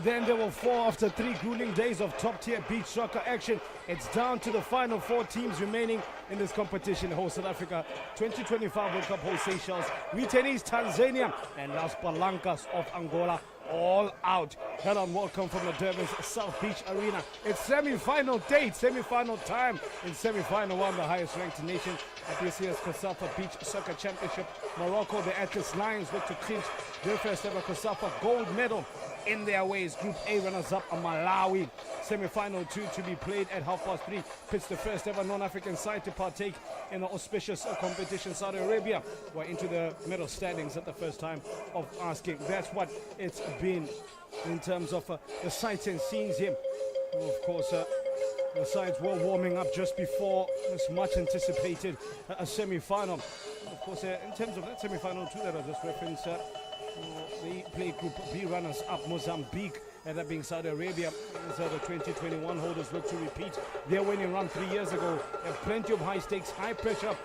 then they will fall after 3 grueling days of top-tier beach soccer action. It's down to the final 4 teams remaining in this competition. Host South Africa, 2025 World Cup host Seychelles, returnees Tanzania, and Las Palancas of Angola. All out. Hello and welcome from the Durban's South Beach Arena. It's semi-final date, semi-final time. In semi-final one, the highest ranked nation at this year's COSAFA Beach Soccer Championship. Morocco, the Atlas Lions, look to clinch their first ever COSAFA gold medal in their ways. Group A runners-up Malawi. Semi-final 2 to be played at 3:30. Pits the first ever non-African side to partake in the auspicious competition. Saudi Arabia were into the medal standings at the first time of asking. That's what it's been in terms of the sights and scenes here. Well, of course, the sides were warming up just before this much anticipated semi-final. Of course, in terms of that semi-final 2 that I just referenced, they play Group B runners-up Mozambique, and that being Saudi Arabia. So the 2021 holders look to repeat their winning run 3 years ago. Have plenty of high stakes, high pressure,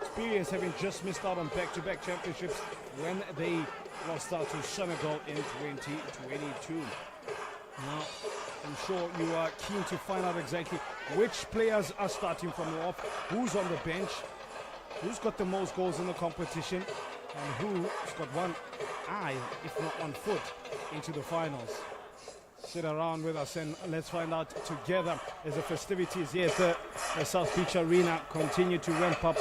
experience, having just missed out on back-to-back championships when they lost out to Senegal in 2022. Now, I'm sure you are keen to find out exactly which players are starting from the off, who's on the bench, who's got the most goals in the competition, and who's got one eye, if not one foot, into the finals. Sit around with us and let's find out together as the festivities here at the South Beach Arena continue to ramp up.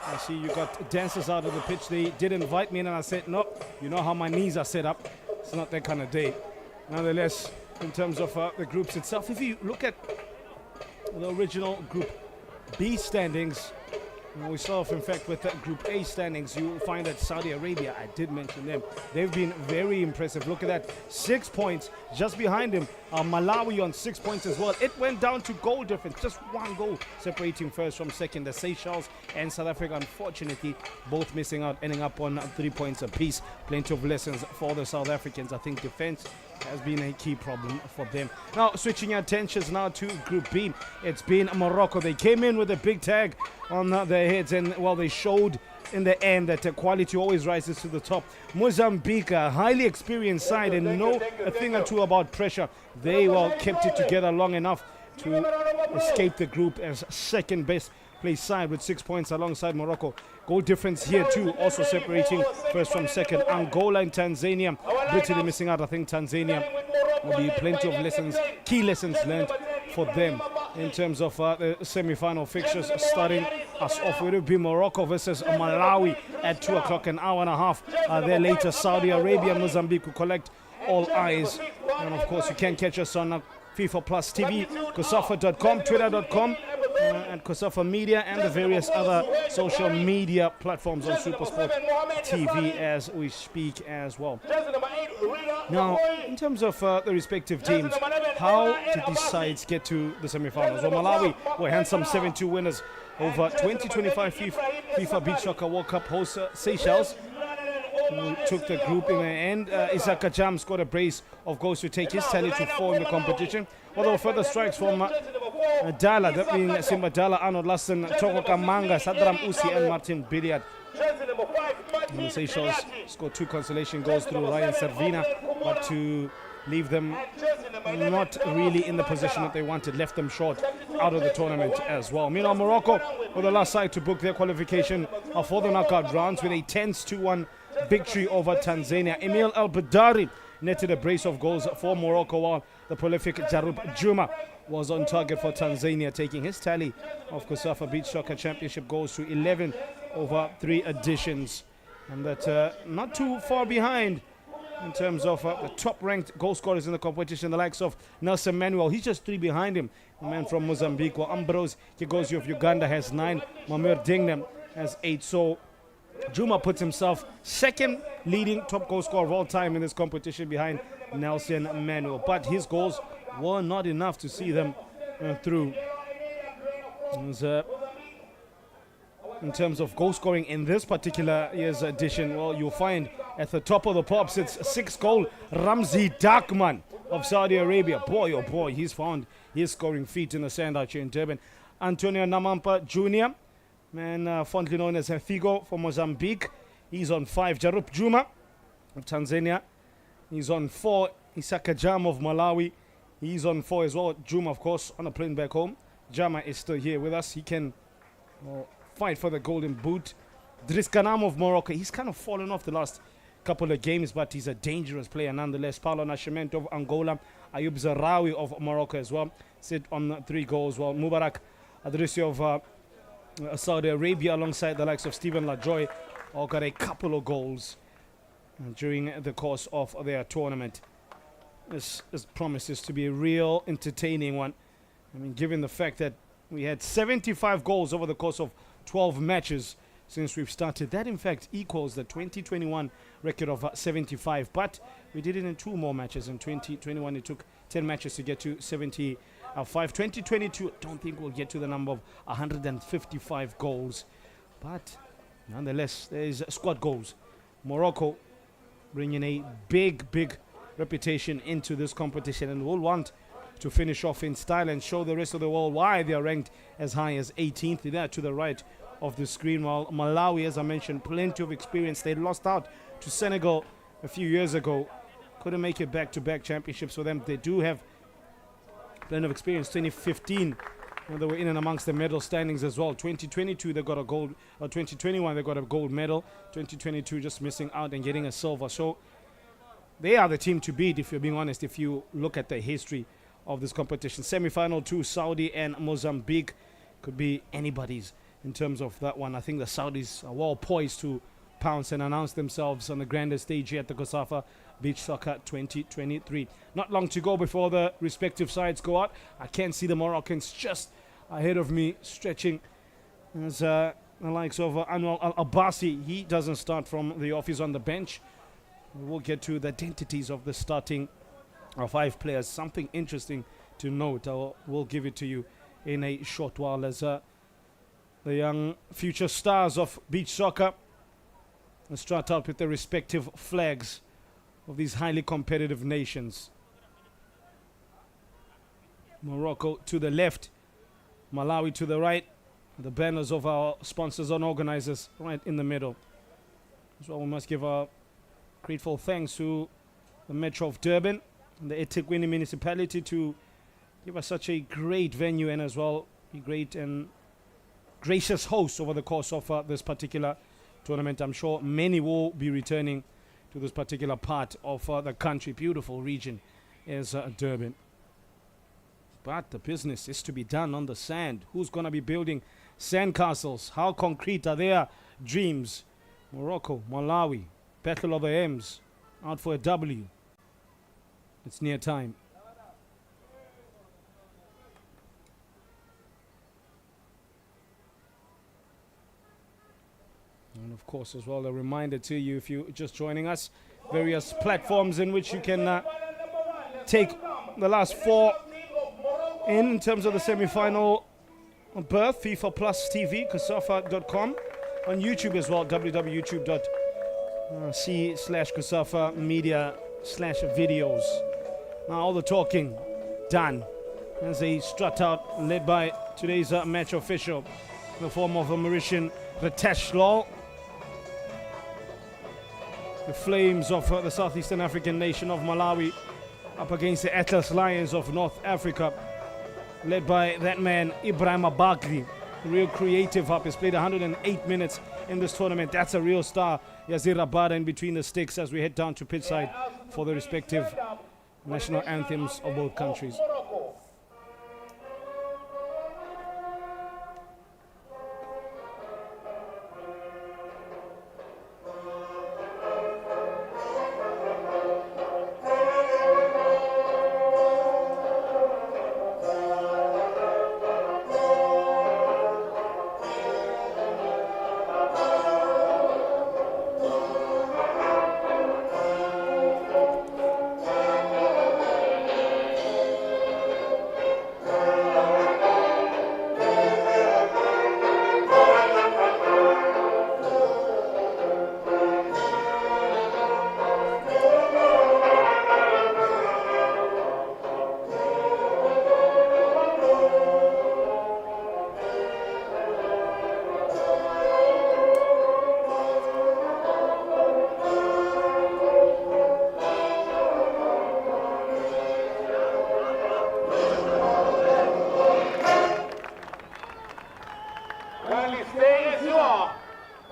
I see you got dancers out of the pitch. They did invite me in and I said, no, you know how my knees are set up. It's not that kind of day. Nonetheless, in terms of the groups itself, if you look at the original Group B standings, we start off, in fact, with Group A standings. You will find that Saudi Arabia, I did mention them, they've been very impressive. Look at that, 6 points. Just behind them, Malawi on 6 points as well. It went down to goal difference, just 1 goal separating first from second. The Seychelles and South Africa, unfortunately, both missing out, ending up on 3 points apiece. Plenty of lessons for the South Africans. I think defense has been a key problem for them. Now, switching our attentions now to Group B. It's been Morocco. They came in with a big tag on their heads, and well, they showed in the end that quality always rises to the top. Mozambique, a highly experienced side, and know a thing or two about pressure. They well kept it together long enough to escape the group as second best place side with 6 points alongside Morocco. Goal difference here too, also separating first from second. Angola and Tanzania bitterly missing out. I think Tanzania will be plenty of lessons, key lessons learned for them in terms of the semi-final fixtures. Starting us off, it will be Morocco versus Malawi at 2 o'clock, an hour and a half. There later, Saudi Arabia and Mozambique will collect all eyes. And of course, you can catch us on FIFA Plus TV, COSAFA.com, Twitter.com, and COSAFA Media, and the various other social media platforms on SuperSport TV as we speak as well. Now, in terms of the respective teams, how did these sides get to the semi-finals? Well, Malawi were handsome 7-2 winners over 2025 FIFA Beach Soccer World Cup host Seychelles, who took the group in the end. Isaka Jam scored a brace of goals to take his tally to 4 in the competition. Although further strikes from Dala, that being Simba Dala, Arnold Lassen, Toko Kamanga, Sadram Usi, and Martin Billiard. The Seychelles scored 2 consolation goals through Ryan Servina, but to leave them not really in the position that they wanted, left them short out of the tournament as well. Meanwhile, Morocco were the last side to book their qualification for the knockout rounds with a tense 2-1 victory over Tanzania. Emil El-Badari netted a brace of goals for Morocco, while the prolific Jarub Juma was on target for Tanzania, taking his tally of COSAFA Beach Soccer Championship goals to 11 over 3 editions. And that not too far behind in terms of the top-ranked goal scorers in the competition, the likes of Nelson Manuel. He's just 3 behind him, the man from Mozambique. While Ambrose Kigozi of Uganda has 9. Mamir Dingnam has 8. So Juma puts himself second leading top goal scorer of all time in this competition behind Nelson Manuel. But his goals were not enough to see them through. In terms of goal scoring in this particular year's edition, well, you'll find at the top of the pops, it's 6-goal Ramzi Darkman of Saudi Arabia. Boy, oh boy, he's found his scoring feet in the sand out here in Durban. Antonio Namampa Jr., man fondly known as Figo for Mozambique, he's on 5. Jarub Juma of Tanzania, he's on 4. Isaka Jama of Malawi. He's on 4 as well. Juma, of course, on a plane back home. Jama is still here with us. He can fight for the golden boot. Driss Kanam of Morocco. He's kind of fallen off the last couple of games, but he's a dangerous player nonetheless. Paulo Nascimento of Angola. Ayub Zarawi of Morocco as well. Sit on 3 goals. Well, Mubarak Adrissi of Saudi Arabia alongside the likes of Stephen Lajoy all got a couple of goals during the course of their tournament. This promises to be a real entertaining one. I mean, given the fact that we had 75 goals over the course of 12 matches since we've started. That, in fact, equals the 2021 record of 75. But we did it in 2 more matches. In 2021, it took 10 matches to get to 75. 2022, I don't think we'll get to the number of 155 goals. But nonetheless, there is squad goals. Morocco bringing a big reputation into this competition and will want to finish off in style and show the rest of the world why they are ranked as high as 18th. There to the right of the screen, while Malawi, as I mentioned, plenty of experience. They lost out to Senegal a few years ago. Couldn't make it back-to-back championships for them. They do have plenty of experience. 2015, they were in and amongst the medal standings as well. 2022, they got a gold. 2021, they got a gold medal. 2022, just missing out and getting a silver. So they are the team to beat, if you're being honest, if you look at the history of this competition. Semi-final 2, Saudi and Mozambique. Could be anybody's in terms of that one. I think the Saudis are well poised to pounce and announce themselves on the grandest stage here at the COSAFA Beach Soccer 2023. Not long to go before the respective sides go out. I can see the Moroccans just ahead of me stretching. As the likes of Anwar Al-Abbasi, he doesn't start from the off, he's on the bench. We'll get to the identities of the starting 5 players. Something interesting to note. We'll give it to you in a short while as the young future stars of beach soccer start out with the respective flags of these highly competitive nations. Morocco to the left, Malawi to the right, the banners of our sponsors and organizers right in the middle. So we must give our grateful thanks to the Metro of Durban and the eThekwini municipality to give us such a great venue and as well a great and gracious host over the course of this particular tournament. I'm sure many will be returning to this particular part of the country. Beautiful region is Durban. But the business is to be done on the sand. Who's going to be building sandcastles? How concrete are their dreams? Morocco, Malawi, Battle of the M's, out for a W. It's near time. And of course, as well, a reminder to you, if you're just joining us, various platforms in which you can take the last 4 in terms of the semi-final berth. FIFA Plus TV, COSAFA.com. On YouTube as well, www.c/COSAFA media/videos. Now all the talking done as they strut out, led by today's match official in the form of a Mauritian Ritesh Lal. The Flames of the southeastern African nation of Malawi up against the Atlas Lions of North Africa, led by that man Ibrahim Abagri, the real creative up. He's played 108 minutes in this tournament. That's a real star. Yazir Rabada in between the sticks as we head down to pitchside for the respective national anthems of both countries.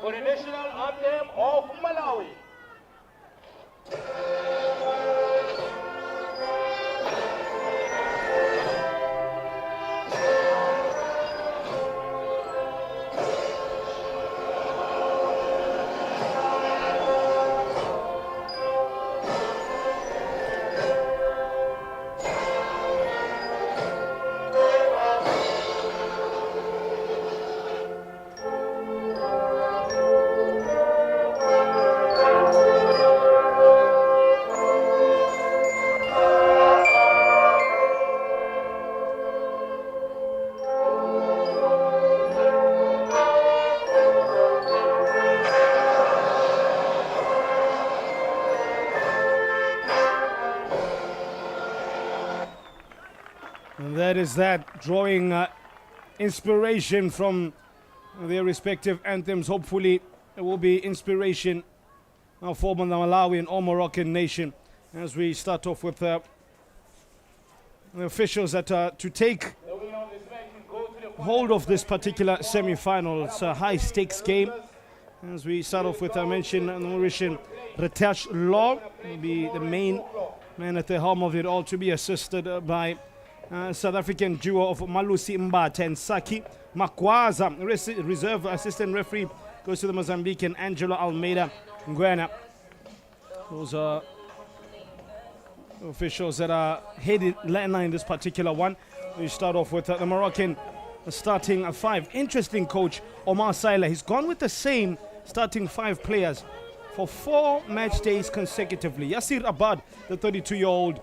for the national anthem of Malawi. And that is that, drawing inspiration from their respective anthems. Hopefully it will be inspiration for the Malawian or Moroccan nation as we start off with the officials that are to take hold of this particular semi-final. It's a high-stakes game. As we start off with, I mentioned, Mauritian Ritesh Law will be the main man at the helm of it all, to be assisted by South African duo of Malusi Mbata and Saki Makwaza. Reserve assistant referee goes to the Mozambican Angelo Almeida Nguena. Those are officials that are headed in this particular one. We start off with the Moroccan starting five. Interesting coach, Omar Saila. He's gone with the same starting five players for 4 match days consecutively. Yasir Abad, the 32-year-old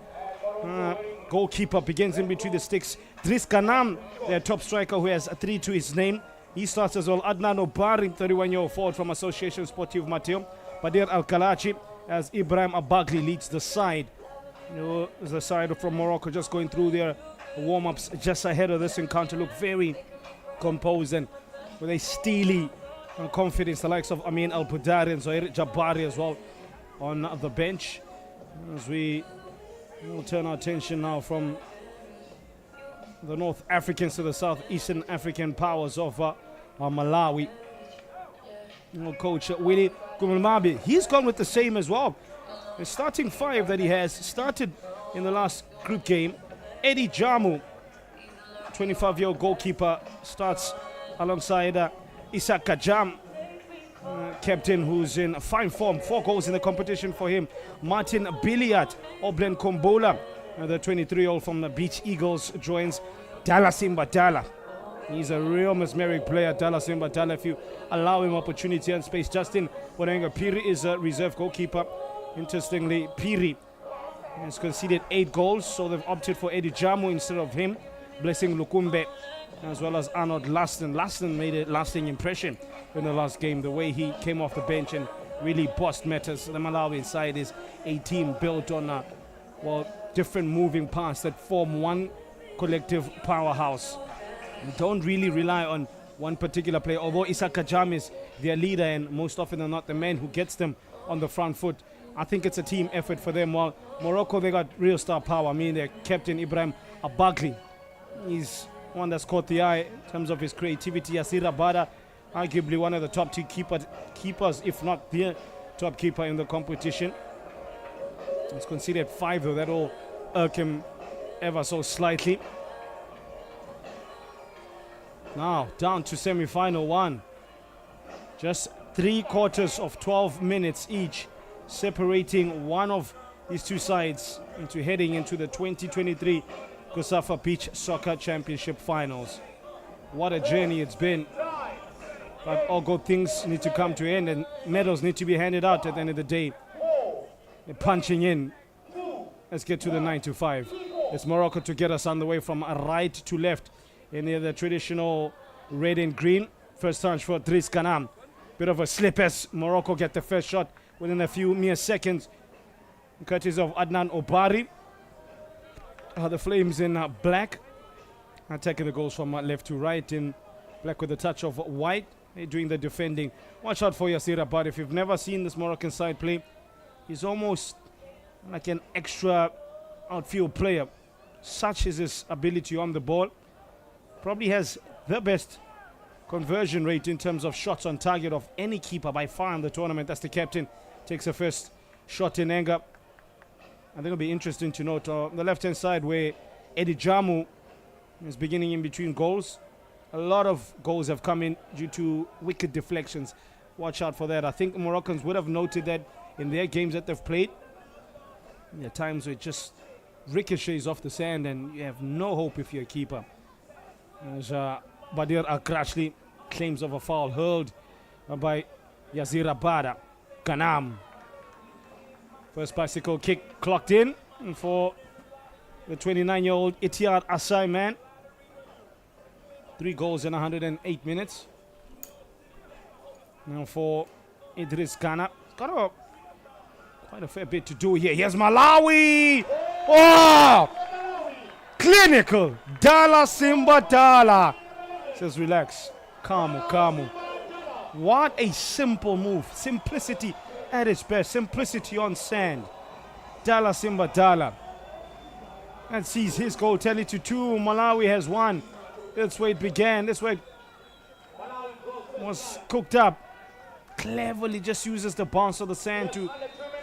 goalkeeper, begins in between the sticks. Driss Kanam, their top striker, who has 3 to his name. He starts as well. Adnan Obari, 31-year-old forward from Association Sportive Mateo. Badir Al-Kalachi, as Ibrahim Abagli leads the side. The side from Morocco just going through their warm-ups just ahead of this encounter. Look very composed and with a steely confidence. The likes of Amin Al-Budari and Zohair Jabari as well on the bench. As we will turn our attention now from the North Africans to the Southeastern African powers of Malawi. Coach Willie Kumulmabi, he's gone with the same as well. The starting five that he has started in the last group game. Eddie Jamu, 25-year-old goalkeeper, starts alongside Isak Kajam, captain who's in fine form. 4 goals in the competition for him. Martin Biliat, Oblen Kombola, the 23-year-old from the Beach Eagles, joins Dala Simba Dala. He's a real mesmeric player, Dala Simba Dala, if you allow him opportunity and space. Justin Bonenga Piri is a reserve goalkeeper. Interestingly, Piri has conceded 8 goals, so they've opted for Eddie Jamu instead of him. Blessing Lukumbe, as well as Arnold Laston. Laston made a lasting impression in the last game, the way he came off the bench and really bossed matters. The Malawian side is a team built on different moving parts that form one collective powerhouse. They don't really rely on one particular player, although Isak Kajam is their leader and most often than not the man who gets them on the front foot. I think it's a team effort for them. While Morocco, they got real star power. I mean, their captain Ibrahim Abagli, he's one that's caught the eye in terms of his creativity. Yasir Abada, arguably one of the top 2 keepers, if not the top keeper in the competition. He's conceded 5 though. That'll irk him ever so slightly. Now down to semi-final 1. Just 3 quarters of 12 minutes each, separating one of these two sides into heading into the 2023 COSAFA Beach Soccer Championship Finals. What a journey it's been. But all good things need to come to an end and medals need to be handed out at the end of the day. They're punching in. Let's get to the 9 to 5. It's Morocco to get us on the way from right to left in the traditional red and green. First touch for Driss Kanam. Bit of a slip as Morocco get the first shot within a few mere seconds. Courtesy of Adnan Obari. The Flames in black. Attacking the goals from left to right in black with a touch of white. They're doing the defending. Watch out for Yasir Abad. If you've never seen this Moroccan side play, he's almost like an extra outfield player. Such is his ability on the ball. Probably has the best conversion rate in terms of shots on target of any keeper by far in the tournament. That's the captain. Takes the first shot in anger. I think it'll be interesting to note on the left-hand side where Eddie Jamu is beginning in between goals. A lot of goals have come in due to wicked deflections. Watch out for that. I think Moroccans would have noted that in their games that they've played. There are times where it just ricochets off the sand and you have no hope if you're a keeper. As Badir Al-Krashli claims of a foul hurled by Yazir Abada. Kanam. First bicycle kick clocked in for the 29-year-old Etihad Asai man. 3 goals in 108 minutes. Now for Idris Ghana. Got quite a fair bit to do here. Here's Malawi. Oh! Clinical. Dala Simba Dala. Says relax. Kamu. What a simple move. Simplicity at its best. Simplicity on sand. Dala Simba Dala. And sees his goal tally to 2. Malawi has 1. That's where it began. That's where it was cooked up. Cleverly just uses the bounce of the sand to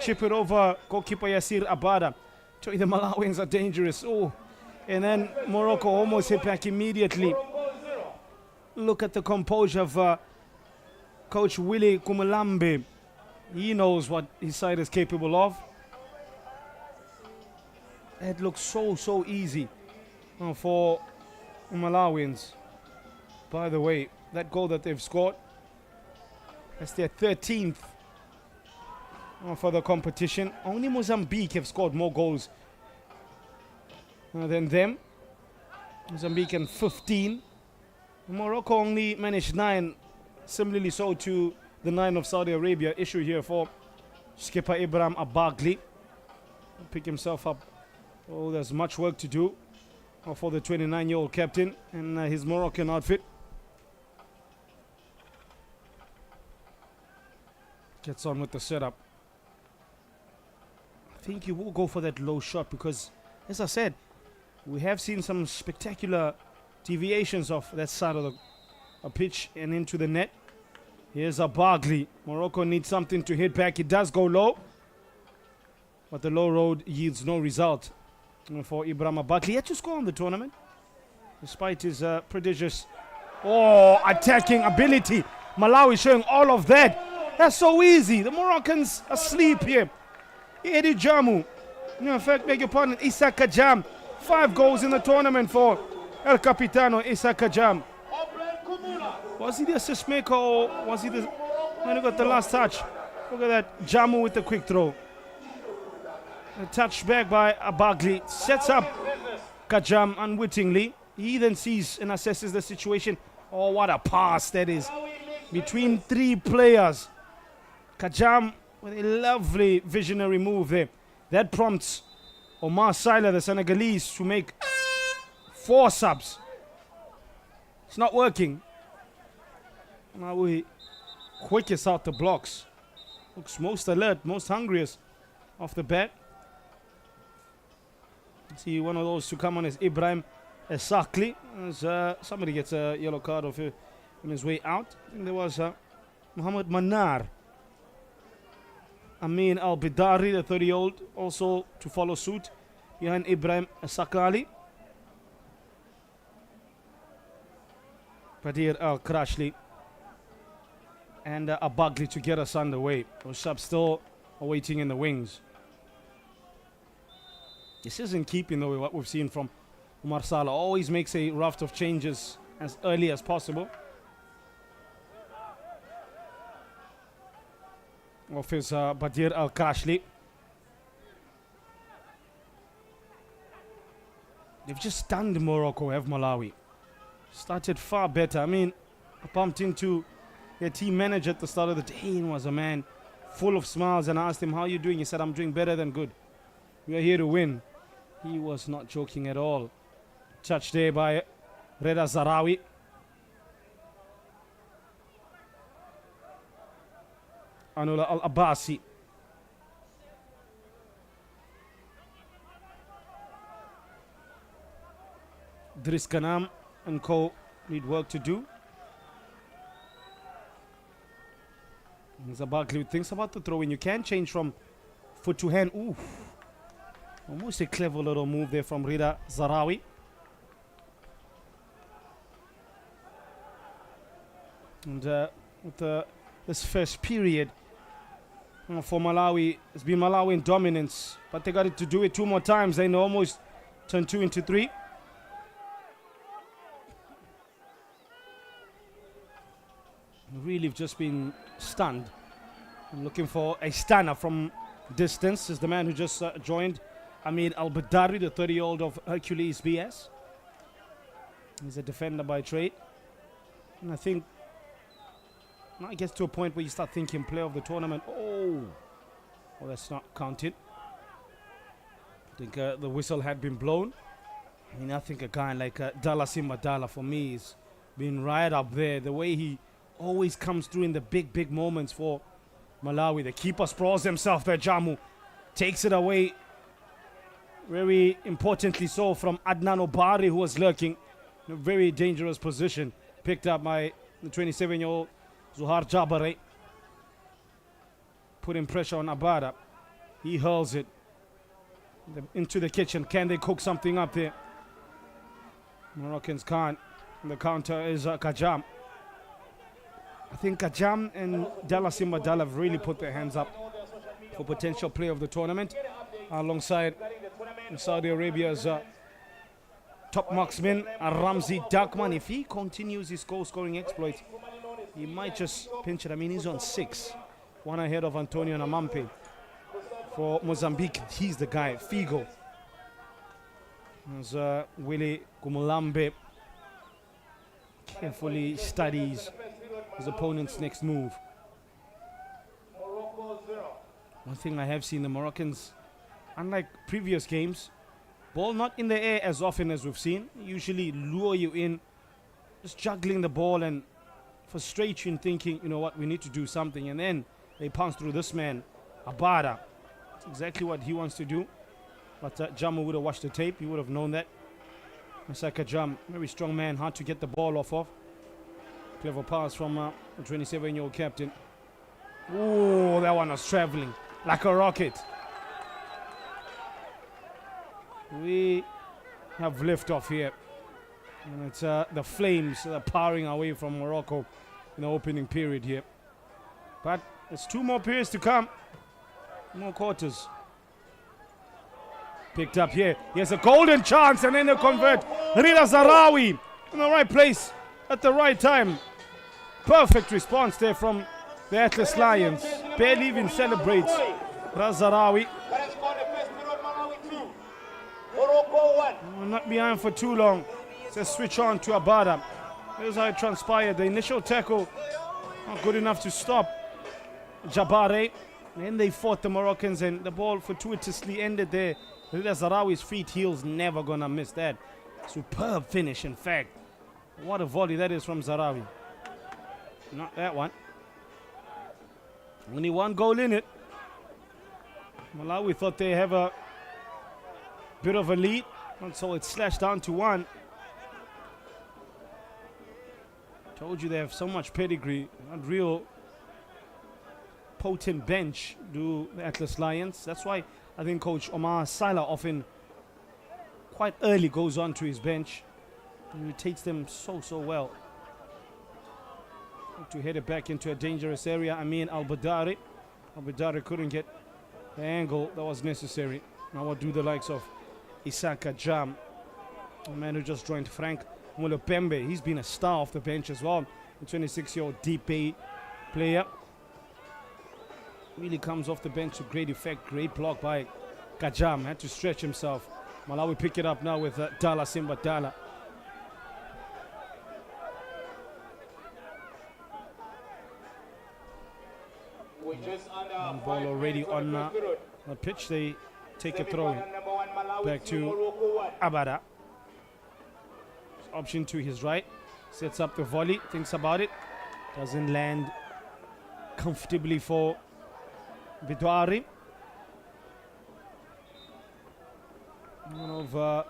chip it over goalkeeper Yasir Abada. The Malawians are dangerous. Oh, and then Morocco almost hit back immediately. Look at the composure of Coach Willie Kumulambe. He knows what his side is capable of. It looks so easy for Malawians. By the way, that goal that they've scored, that's their 13th for the competition. Only Mozambique have scored more goals than them. Mozambique and 15. Morocco only managed 9. Similarly so to the 9 of Saudi Arabia. Issue here for skipper Ibrahim Abagli. Pick himself up. Oh, there's much work to do for the 29-year-old captain and his Moroccan outfit. Gets on with the setup. I think he will go for that low shot because, as I said, we have seen some spectacular deviations of that side of the pitch and into the net. Here's Abagli. Morocco needs something to hit back. It does go low, but the low road yields no result for Ibrahim Abagli. Yet to score on the tournament, despite his prodigious attacking ability. Malawi showing all of that. That's so easy. The Moroccans asleep here. Eddie Jamu. No, in fact, beg your pardon, Issa Kajam. 5 goals in the tournament for El Capitano Issa Kajam. Was he the assist maker or was he the when he got the last touch? Look at that. Jamu with the quick throw. A touch back by Abagli. Sets up Kajam unwittingly. He then sees and assesses the situation. Oh, what a pass that is. Between 3 players. Kajam with a lovely visionary move there. That prompts Omar Sylla, the Senegalese, to make 4 subs. It's not working. Now we quickest out the blocks. Looks most alert, most hungriest off the bat. See one of those to come on is Ibrahim Esakli. As somebody gets a yellow card on his way out. I think there was Muhammad Manar. Amin Al-Bidari, the 30-year-old, also to follow suit behind Ibrahim Sakali. Badir Al-Krashli and Abagli to get us underway. Those subs still awaiting in the wings. This isn't keeping though with what we've seen from Umar Salah. Always makes a raft of changes as early as possible. Of his Badir Al-Krashli. They've just stunned Morocco, have Malawi. Started far better. I mean, I bumped into their team manager at the start of the day and was a man full of smiles, and I asked him, how are you doing? He said, I'm doing better than good. We are here to win. He was not joking at all. Touch there by Reda Zarawi. Anula Al-Abbasi. Driss Kanam and co need work to do. Zabagli thinks about the throw in. You can change from foot to hand. Ooh. Almost a clever little move there from Rida Zarawi. And with this first period for Malawi, it's been Malawi in dominance, but they got it to do it 2 more times. They almost turned 2 into 3. Really just been stunned. I'm looking for a stunner from distance. Is the man who just joined, Amir Al-Badari, the 30-year-old of Hercules BS. He's a defender by trade. And I think now it gets to a point where you start thinking player of the tournament. Oh, well, that's not counted. I think the whistle had been blown. I mean, I think a guy like Dala Simbadala for me is being right up there. The way he always comes through in the big moments for Malawi. The keeper sprawls himself there. Jamu takes it away. Very importantly so from Adnan Obari, who was lurking in a very dangerous position. Picked up by the 27-year-old Zuhar Jabare. Putting pressure on Abada. He hurls it into the kitchen. Can they cook something up there? Moroccans can't. And the counter is Kajam. I think Kajam and Dala Simbadala have really put their hands up for potential player of the tournament, alongside Saudi Arabia's top marksman Ramzi Darkman. If he continues his goal-scoring exploits, he might just pinch it. I mean, he's on 6, 1 ahead of Antonio Namampe. For Mozambique, he's the guy. Figo. As Willie Kumulambe carefully studies his opponent's next move. One thing I have seen, the Moroccans, unlike previous games, ball not in the air as often as we've seen. Usually lure you in, just juggling the ball and frustrate you in thinking, you know what, we need to do something. And then they pounce through this man, Abada. That's exactly what he wants to do. But Jamu would have watched the tape. He would have known that. Masaka Jam, very strong man, hard to get the ball off of. Clever pass from the 27-year-old captain. Oh, that one was traveling like a rocket. We have liftoff here. And it's the flames powering away from Morocco in the opening period here. But there's 2 more periods to come. More quarters. Picked up here. He has a golden chance and then they convert. Rida Zarawi in the right place at the right time. Perfect response there from the Atlas Lions. Barely even celebrates. Razarawi. Not behind for too long. Let's switch on to Abada. Here's how it transpired. The initial tackle not good enough to stop Jabare. Then they fought the Moroccans and the ball fortuitously ended there. Rida Zarawi's feet, heels, never gonna miss that. Superb finish, in fact. What a volley that is from Zarawi. Not that one. Only 1 goal in it. Malawi thought they have a bit of a lead, and so it's slashed down to 1. Told you they have so much pedigree. Not real potent bench, do the Atlas Lions. That's why I think Coach Omar Sala often quite early goes on to his bench. He rotates them so well. To head it back into a dangerous area. Amin Al-Badari. Al-Badari couldn't get the angle that was necessary. Now what do the likes of Isaka Jam, the man who just joined Frank Mulopembe. He's been a star off the bench as well. The 26-year-old deep bay player. Really comes off the bench to great effect. Great block by Kajam. Had to stretch himself. Malawi pick it up now with Dala Simbadala. Ball already on the pitch. They take a throw back to Abada. Option to his right. Sets up the volley. Thinks about it. Doesn't land comfortably for Bidwari. One of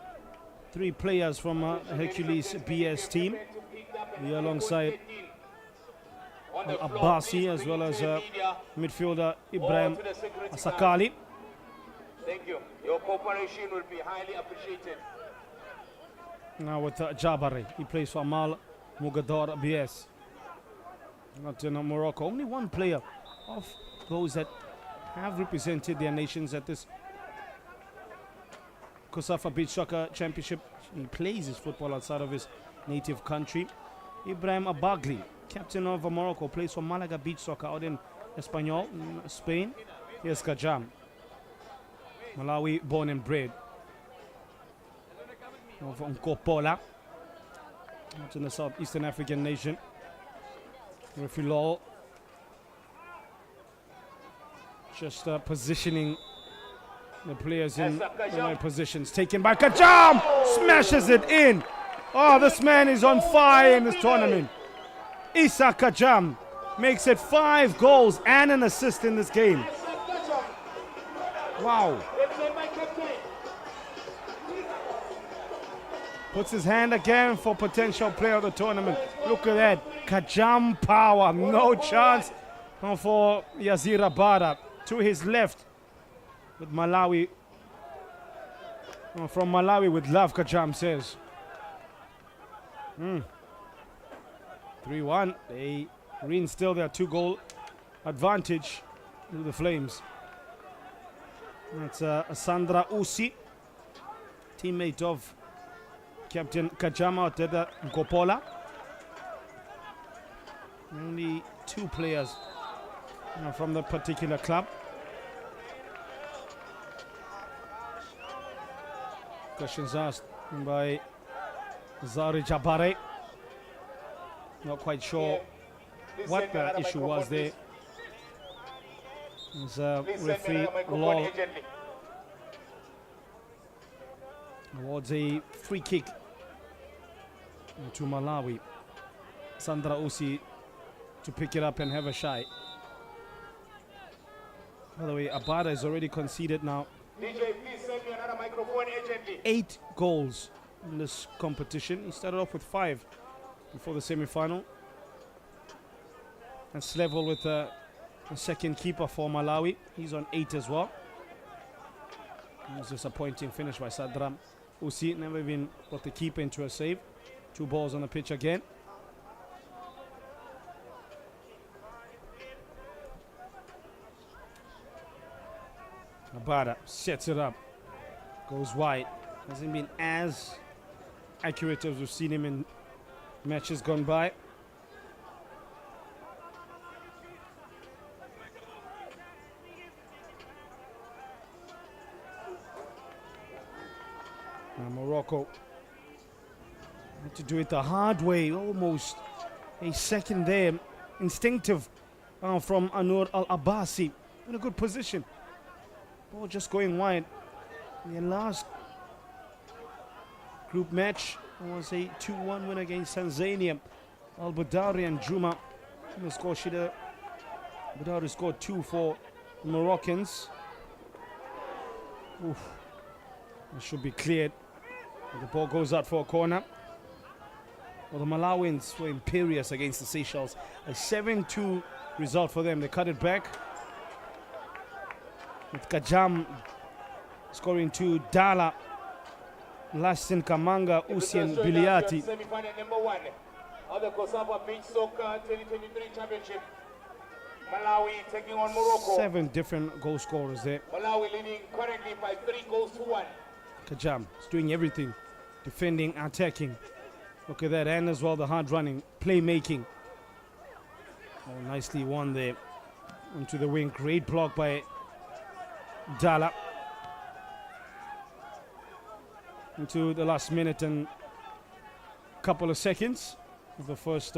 3 players from Hercules BS team. Here alongside on the floor. Abbasi, Please as bring well it as to the media midfielder or Ibrahim to the security guard. Asakali. Thank you. Your cooperation will be highly appreciated. Now with Jabari, he plays for Amal Mugadar BS. Not in Morocco. Only one player of those that have represented their nations at this COSAFA Beach Soccer Championship. He plays his football outside of his native country. Ibrahim Abagli, captain of Morocco, plays for Malaga Beach Soccer out in Espanyol, in Spain. Here's Kajam, Malawi born and bred. Of Nkopola, out in the southeastern African nation. Refilol just positioning the players in the right positions. Taken by Kajam, smashes it in. Oh, this man is on fire in this tournament. Issa Kajam makes it 5 goals and an assist in this game. Wow. Puts his hand again for potential player of the tournament. Look at that. Kajam power. No chance for Yazira Bara. To his left with Malawi. From Malawi with love, Kajam says. 3-1. They reinstill their 2-goal advantage to the Flames. That's Sandra Usi, teammate of Captain Kajama Teda Nkopola. Only 2 players from the particular club. Questions asked by Zari Jabare. Not quite sure what the issue was there. As referee Law awards a free kick to Malawi. Sandra Usi to pick it up and have a shy. By the way, Abada has already conceded now DJ, please send me another microphone urgently. 8 goals in this competition. He started off with 5 before the semi-final. That's level with the second keeper for Malawi. He's on 8 as well. It was a disappointing finish by Sadram Usi. Never even brought the keeper into a save. 2 balls on the pitch again. Abada sets it up. Goes wide. Hasn't been as accurate as we've seen him in matches gone by. Now Morocco had to do it the hard way, almost a second there. Instinctive from Anur Al-Abbasi. In a good position. Ball just going wide. The last group match was a 2-1 win against Tanzania. Al-Badari and Juma in the score sheet. Badari scored 2 for the Moroccans. Oof. It should be cleared. The ball goes out for a corner. Well, the Malawians were imperious against the Seychelles. A 7-2 result for them. They cut it back. With Kajam scoring 2, Dala, Lastin Kamanga, Usi and Biliati. Semi-final number 1 of the COSAFA Beach Soccer 2023 Championship. Malawi taking on Morocco. 7 different goal scorers there. Malawi leading currently by 3 goals to 1. Kajam is doing everything. Defending, attacking. Look at that. And as well the hard running, playmaking. Oh, nicely won there. Onto the wing. Great block by Dala. Into the last minute and couple of seconds of the first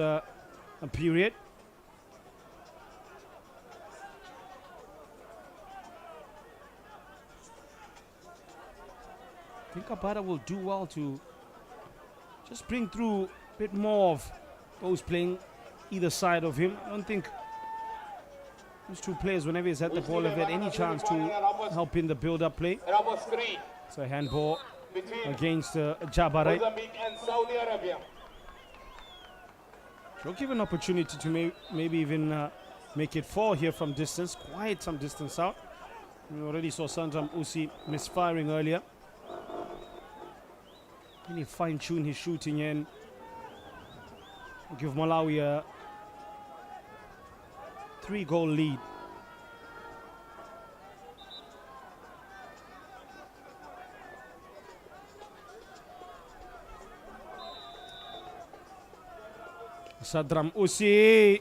period. I think Abada will do well to just bring through a bit more of those playing either side of him. I don't think these 2 players, whenever he's had the ball, have had any chance to help in the build-up play. It's a handball against Jabare. Mozambique and Saudi Arabia. She'll give an opportunity to maybe even make it 4 here from distance, quite some distance out. We already saw Sandram Usi misfiring earlier. Can he fine-tune his shooting and give Malawi a 3-goal lead? Sadram Usi.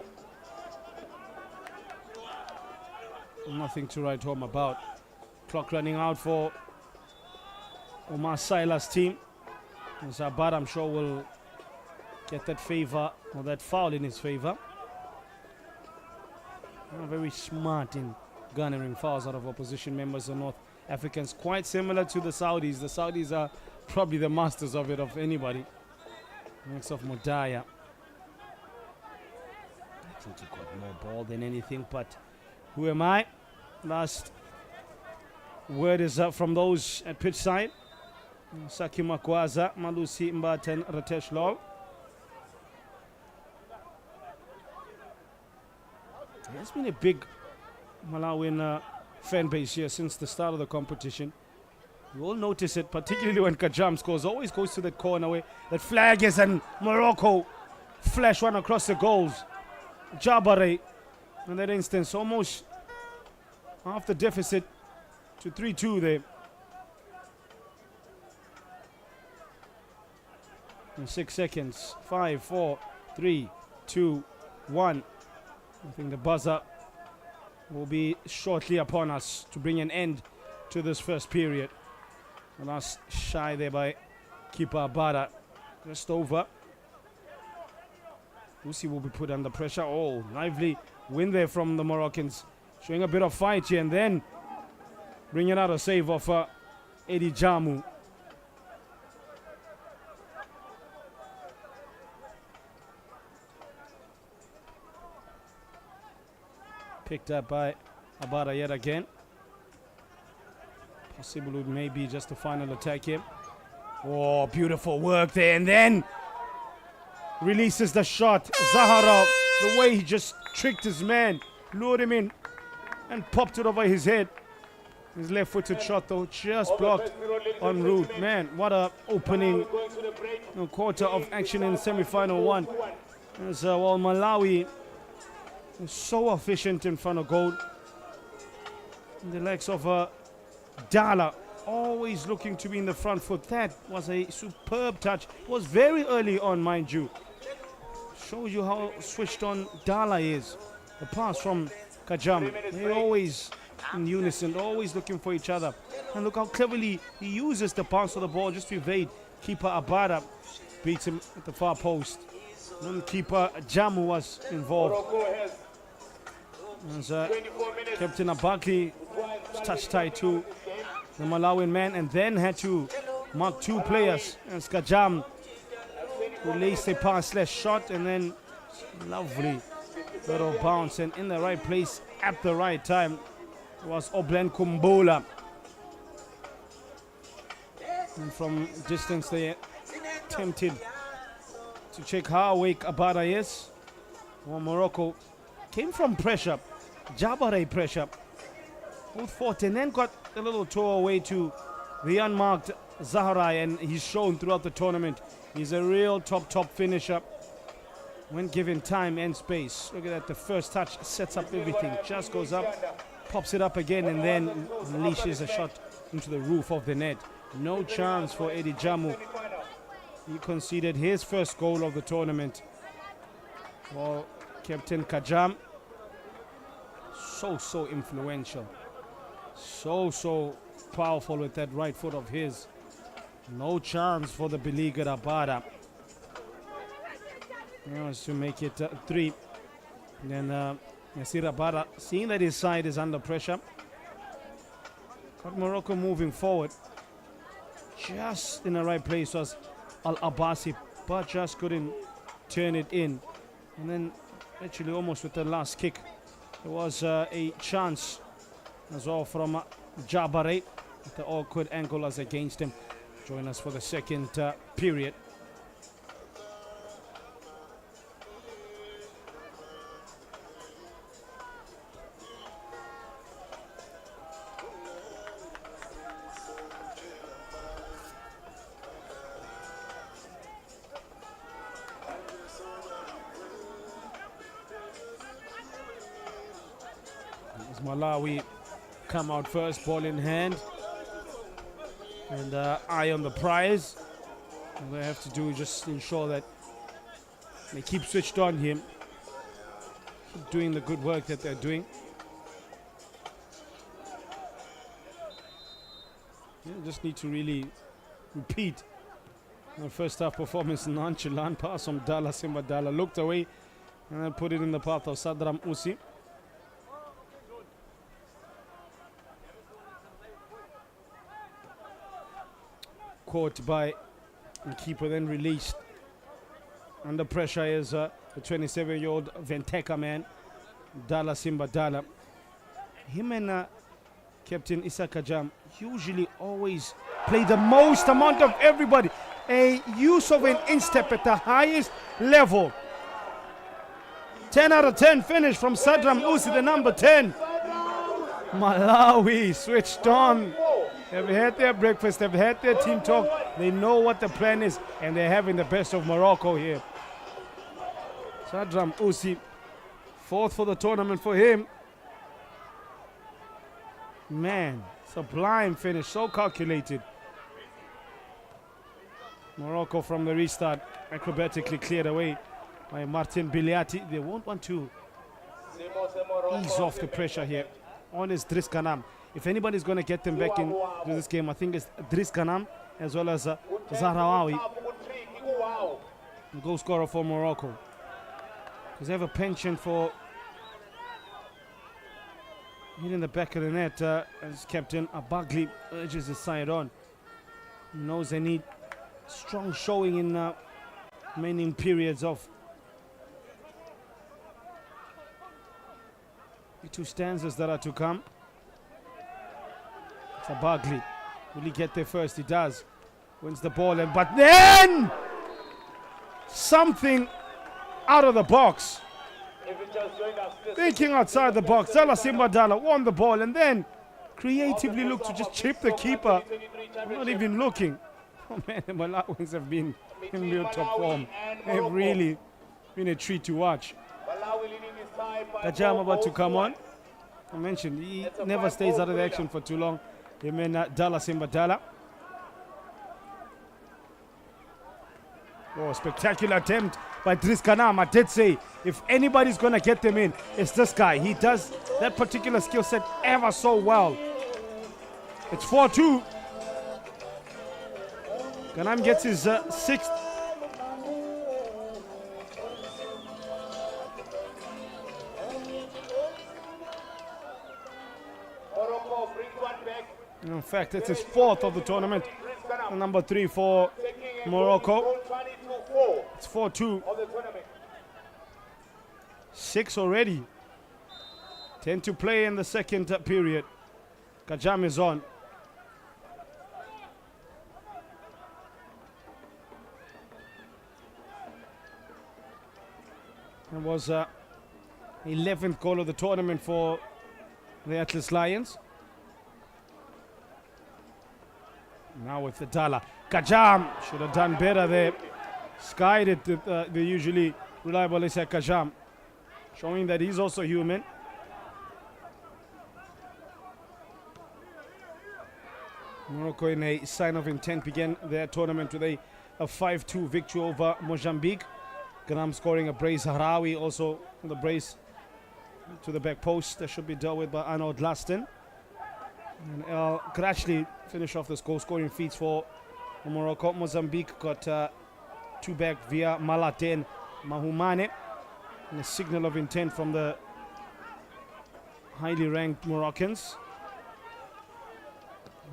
Nothing to write home about. Clock running out for Omar Silas' team. Zabad, I'm sure, will get that favor or that foul in his favor. Very smart in garnering fouls out of opposition members of North Africans. Quite similar to the Saudis. The Saudis are probably the masters of it, of anybody. Next of Modaya. I think he got more ball than anything, but who am I? Last word is up from those at pitch side. Saki Makwaza, Malusi Mbat and Ratesh Law. There's been a big Malawian fan base here since the start of the competition. You all notice it, particularly when Kajam scores. Always goes to that corner where that flag is, and Morocco flash one across the goals. Jabare, in that instance, almost half the deficit to 3-2 there. In 6 seconds. 5, 4, 3, 2, 1. I think the buzzer will be shortly upon us to bring an end to this first period. The last shy there by keeper Abada. Just over. Usi will be put under pressure. Oh, lively win there from the Moroccans. Showing a bit of fight here, and then bringing out a save of Eddie Jamu. Picked up by Abada yet again. Possible it may be just the final attack here. Oh, beautiful work there, and then releases the shot. Zahara, the way he just tricked his man, lured him in and popped it over his head. His left-footed shot though just blocked en route. Man, what a opening quarter of action in semi-final 1. As well, Malawi is so efficient in front of goal. In the legs of Dala, always looking to be in the front foot. That was a superb touch. It was very early on, mind you. Shows you how switched on Dala is. The pass from Kajam. They're always in unison, always looking for each other. And look how cleverly he uses the bounce of the ball just to evade keeper Abada. Beats him at the far post. Then keeper Jamu was involved. As Captain Abaki touched tight to the Malawian man and then had to mark 2 players as Kajam released a pass/shot, and then lovely little bounce, and in the right place at the right time was Oblen Kumbola. And from distance they attempted to check how awake Abada is. Well, Morocco came from pressure, Jabare pressure. Both fought and then got a little tour away to the unmarked Zaharai, and he's shown throughout the tournament. He's a real top finisher when given time and space. Look at that, the first touch sets up everything, just goes up, pops it up again, and then unleashes a shot into the roof of the net. No chance for Eddie Jamu. He conceded his first goal of the tournament. Well, Captain Kajam, so influential. So powerful with that right foot of his. No chance for the beleaguered Abada. He wants to make it 3. And then Yasir Abada, seeing that his side is under pressure, got Morocco moving forward. Just in the right place was Al-Abbasi, but just couldn't turn it in. And then actually almost with the last kick, there was a chance as well from Jabare. The awkward angle as against him. Join us for the second period. Malawi come out first, ball in hand, and eye on the prize. All they have to do is just ensure that they keep switched on here, keep doing the good work that they're doing. You just need to really repeat the first half performance. Nonchalant pass from Dala Simba Dala, looked away and then put it in the path of Sadram Usi. Caught by the keeper, then released. Under pressure is the 27-year-old Venteka man, Dala Simba Dala. Him and Captain Issa Kajam usually always play the most amount of everybody. A use of an instep at the highest level. 10 out of 10 finish from Sadram Usi, the number 10. Malawi switched on. They've had their breakfast, they've had their team talk, they know what the plan is, and they're having the best of Morocco here. Sadram Usi, fourth for the tournament for him. Man, sublime finish, so calculated. Morocco from the restart, acrobatically cleared away by Martin Biliati. They won't want to ease off the pressure here. On is Driss Kanam. If anybody's going to get them back into this game, I think it's Driss Kanam as well as Zahraoui, the goal scorer for Morocco. Because they have a penchant for hitting the back of the net as Captain Abagli urges his side on. He knows they need strong showing in remaining periods of the two stanzas that are to come. It's Abagli. Will he get there first? He does. Wins the ball, but then something out of the box. Thinking outside the box. Dala Simba Dala won the ball and then creatively looked to just chip the keeper. Not even looking. Oh man, the Malawians have been in real top form. They've really been a treat to watch. Kajam about to come on. I mentioned he never stays out of the action for too long. Him and Dala Simba Dala. Oh, spectacular attempt by Driss Kanam. I did say, if anybody's going to get them in, it's this guy. He does that particular skill set ever so well. It's 4-2. Kanam gets his sixth. In fact, it's his fourth of the tournament. Number 3 for Morocco. It's 4-2. 6 already. 10 to play in the second period. Kajam is on. It was 11th goal of the tournament for the Atlas Lions. Now with the Dala. Kajam should have done better there. Skied it, the usually reliable Issa Kajam. Showing that he's also human. Morocco, in a sign of intent, began their tournament with a 5-2 victory over Mozambique. Kanam scoring a brace. Zahraoui also the brace to the back post. That should be dealt with by Arnold Laston. And could actually finish off this goal scoring feats for Morocco. Mozambique got 2 back via Malaten Mahumane. And a signal of intent from the highly ranked Moroccans.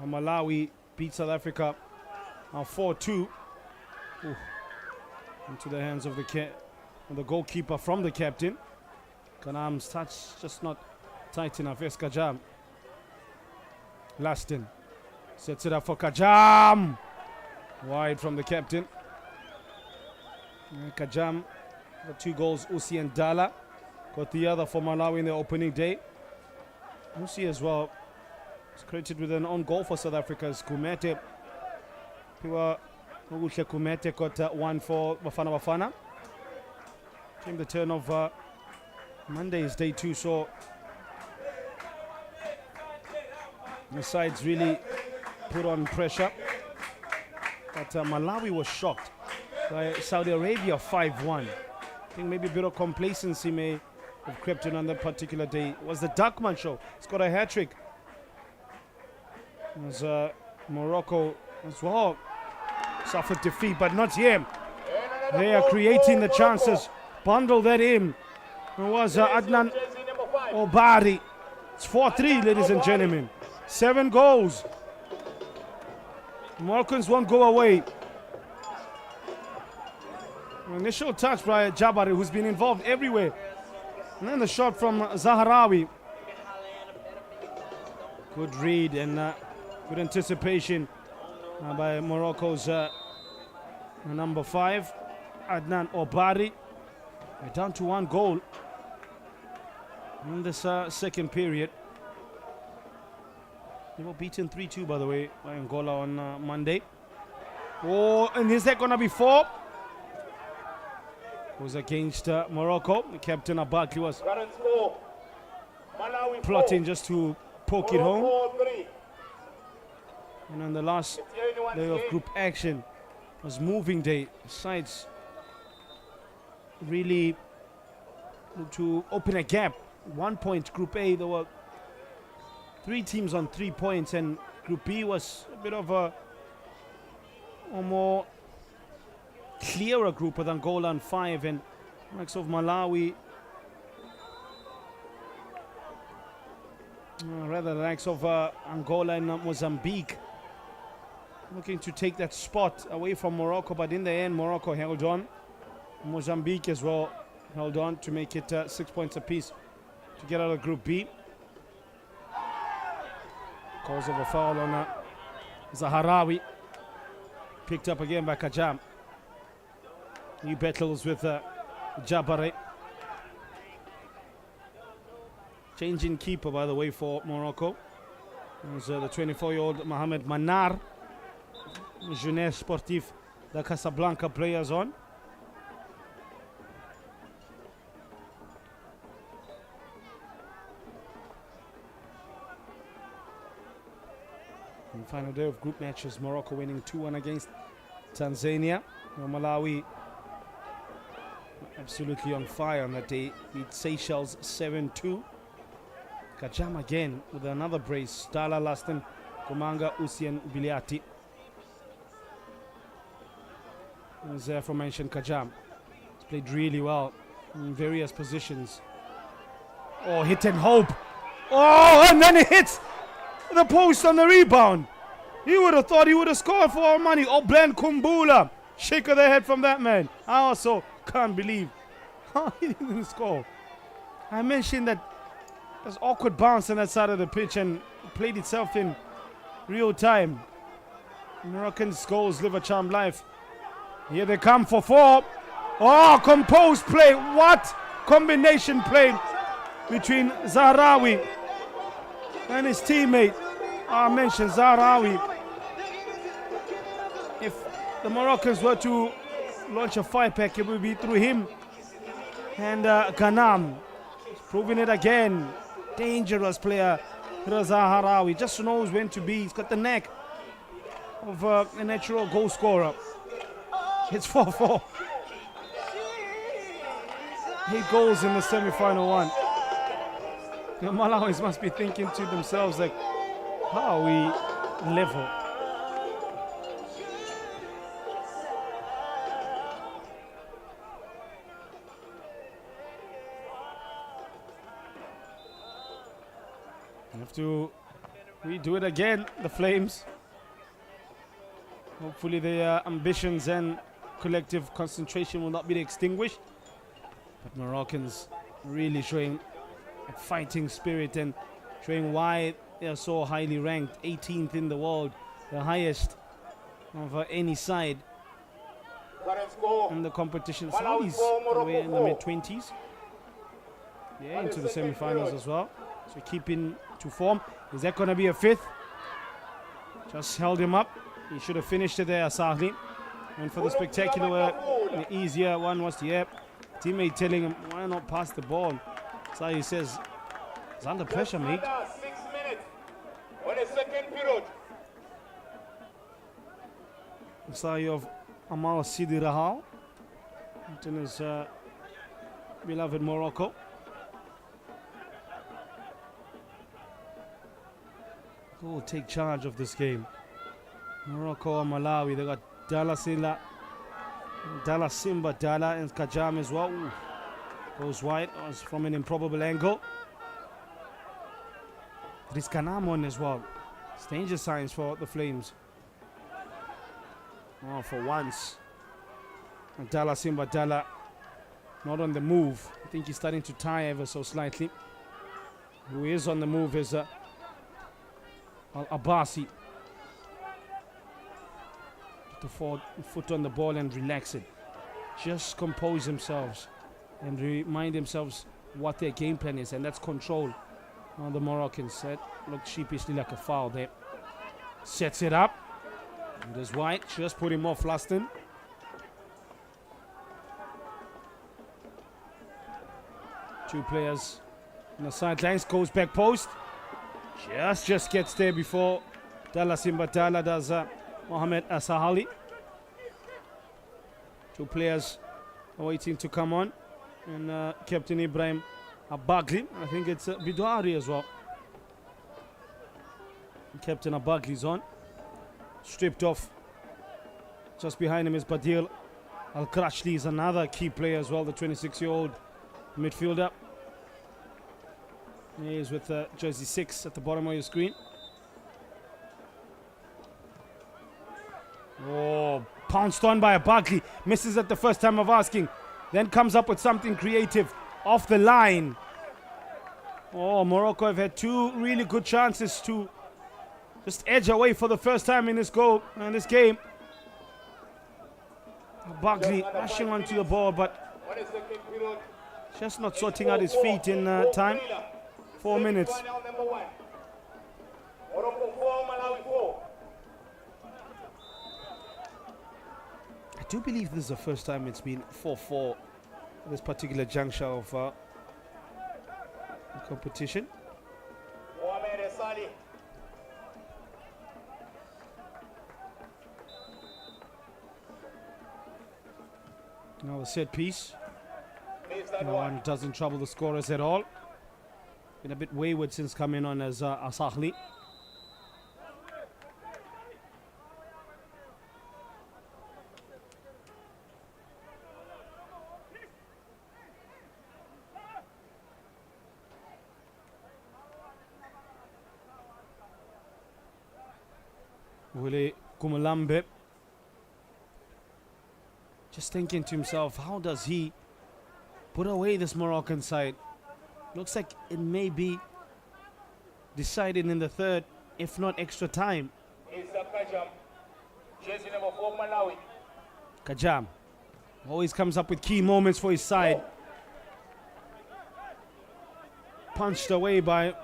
Malawi beat South Africa 4-2. Into the hands of the goalkeeper from the captain. Kanam's touch just not tight enough. Yes, Kajam. Laston sets it up for Kajam. Wide from the captain. And Kajam got 2 goals. Usi and Dala got the other for Malawi in the opening day. Usi as well is credited with an own goal for South Africa's Kumete. Kumete got 1 for Bafana Bafana. Came the turn of Monday's day 2, so The sides really put on pressure. But Malawi was shocked by Saudi Arabia 5-1. I think maybe a bit of complacency may have crept in on that particular day. It was the Duckman show. He's got a hat-trick. It was Morocco as well. Suffered defeat, but not him. They are creating the chances. Bundle that in. It was Adnan Obari. It's 4-3, ladies and gentlemen. 7 goals. Moroccans won't go away. Initial touch by Jabari, who's been involved everywhere. And then the shot from Zahrawi. Good read and good anticipation by Morocco's number 5, Adnan Obari. We're down to 1 goal in this second period. They were beaten 3-2, by the way, by Angola on Monday. Oh, and is that going to be 4? It was against Morocco. The captain Abaki was plotting just to poke it home. And on the last day of group action was moving day. Sides really to open a gap. 1 point Group A, there were 3 teams on 3 points, and Group B was a bit of a more clearer group with Angola on 5 and likes of Malawi, rather the likes of Angola and Mozambique, looking to take that spot away from Morocco, but in the end Morocco held on. Mozambique as well held on to make it 6 points apiece to get out of Group B. Cause of a foul on Zahrawi, picked up again by Kajam. New battles with Jabari. Changing keeper, by the way, for Morocco. It was the 24-year-old Mohamed Manar, Jeunesse Sportif, the Casablanca players on. And final day of group matches, Morocco winning 2-1 against Tanzania. Malawi absolutely on fire on that day, beat Seychelles 7-2. Kajam again with another brace. Dala Laston, Kumanga, Usien Biliati. As the aforementioned Kajam, he's played really well in various positions. Oh, hit and hope. Oh, and then he hits the post on the rebound. You would have thought he would have scored for our money. Oh, Blen Kumbula. Shake of the head from that man. I also can't believe how he didn't score. I mentioned that there's awkward bounce on that side of the pitch and played itself in real time. Moroccan's goals live a charmed life. Here they come for 4. Oh, composed play. What combination play between Zahrawi and his teammate. I mentioned Zahrawi. If the Moroccans were to launch a 5-pack, it would be through him and Ghanam. He's proving it again. Dangerous player, Zahrawi. Just knows when to be. He's got the knack of a natural goal scorer. It's 4-4. 8 goals in the semi-final one. The Malawis must be thinking to themselves, like, how are we level? Have to redo it again, the Flames. Hopefully their ambitions and collective concentration will not be extinguished. But Moroccans really showing a fighting spirit and showing why they are so highly ranked. 18th in the world, the highest of any side in the competition. Saudis away in the mid-20s. Yeah, into the semi-finals as well. So keeping to form. Is that going to be a 5th? Just held him up. He should have finished it there, Sahli. And for the spectacular, the easier one was the teammate telling him, why not pass the ball? So he says, he's under pressure, mate. the second period. The side of Amal Sidi Rahal in his beloved Morocco. Who will take charge of this game? Morocco or Malawi? They got Dala Simba, Dala and Kajam as well. Ooh. Goes wide from an improbable angle. There's Kanam on as well. It's danger signs for the Flames. Oh, for once. And Dala Simba Dala not on the move. I think he's starting to tie ever so slightly. Who is on the move is Al-Abbasi. Put the foot on the ball and relax it. Just compose themselves and remind themselves what their game plan is, and that's control. Now the Moroccans looked sheepishly like a foul there. Sets it up. And there's White, just put him off Luston. Two players on the sidelines, goes back post. Just gets there before Dala Simba Dala does Mohamed Asahali. Two players are waiting to come on. And Captain Ibrahim Abagli, I think it's Bidwari as well. And Captain Abagli's on. Stripped off. Just behind him is Badil Al-Krashli, is another key player as well, the 26-year-old midfielder. He is with jersey 6 at the bottom of your screen. Oh, pounced on by Abagli. Misses at the first time of asking. Then comes up with something creative off the line. Oh, Morocco have had two really good chances to just edge away for the first time in this game. Abagli rushing onto the ball, but just not sorting out his feet in time. 4 minutes. I do believe this is the first time it's been 4-4 at this particular juncture of the competition. Now the set piece. No one doesn't trouble the scorers at all. Been a bit wayward since coming on as Asahli. Willie Kumulambe just thinking to himself, how does he put away this Moroccan side? Looks like it may be decided in the third, if not extra time. Kajam always comes up with key moments for his side. Punched away by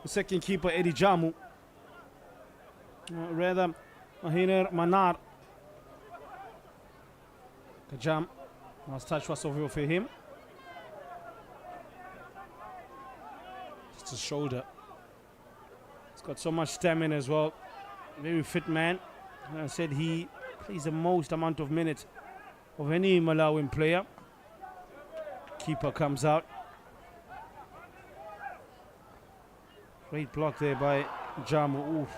the second keeper, Eddie Jamu. Rather, Mahiner Manar. Kajam, last touch was over for him. Just his shoulder. He's got so much stamina as well. Very fit man. Like I said, he plays the most amount of minutes of any Malawian player. Keeper comes out. Great block there by Jamu. Oof.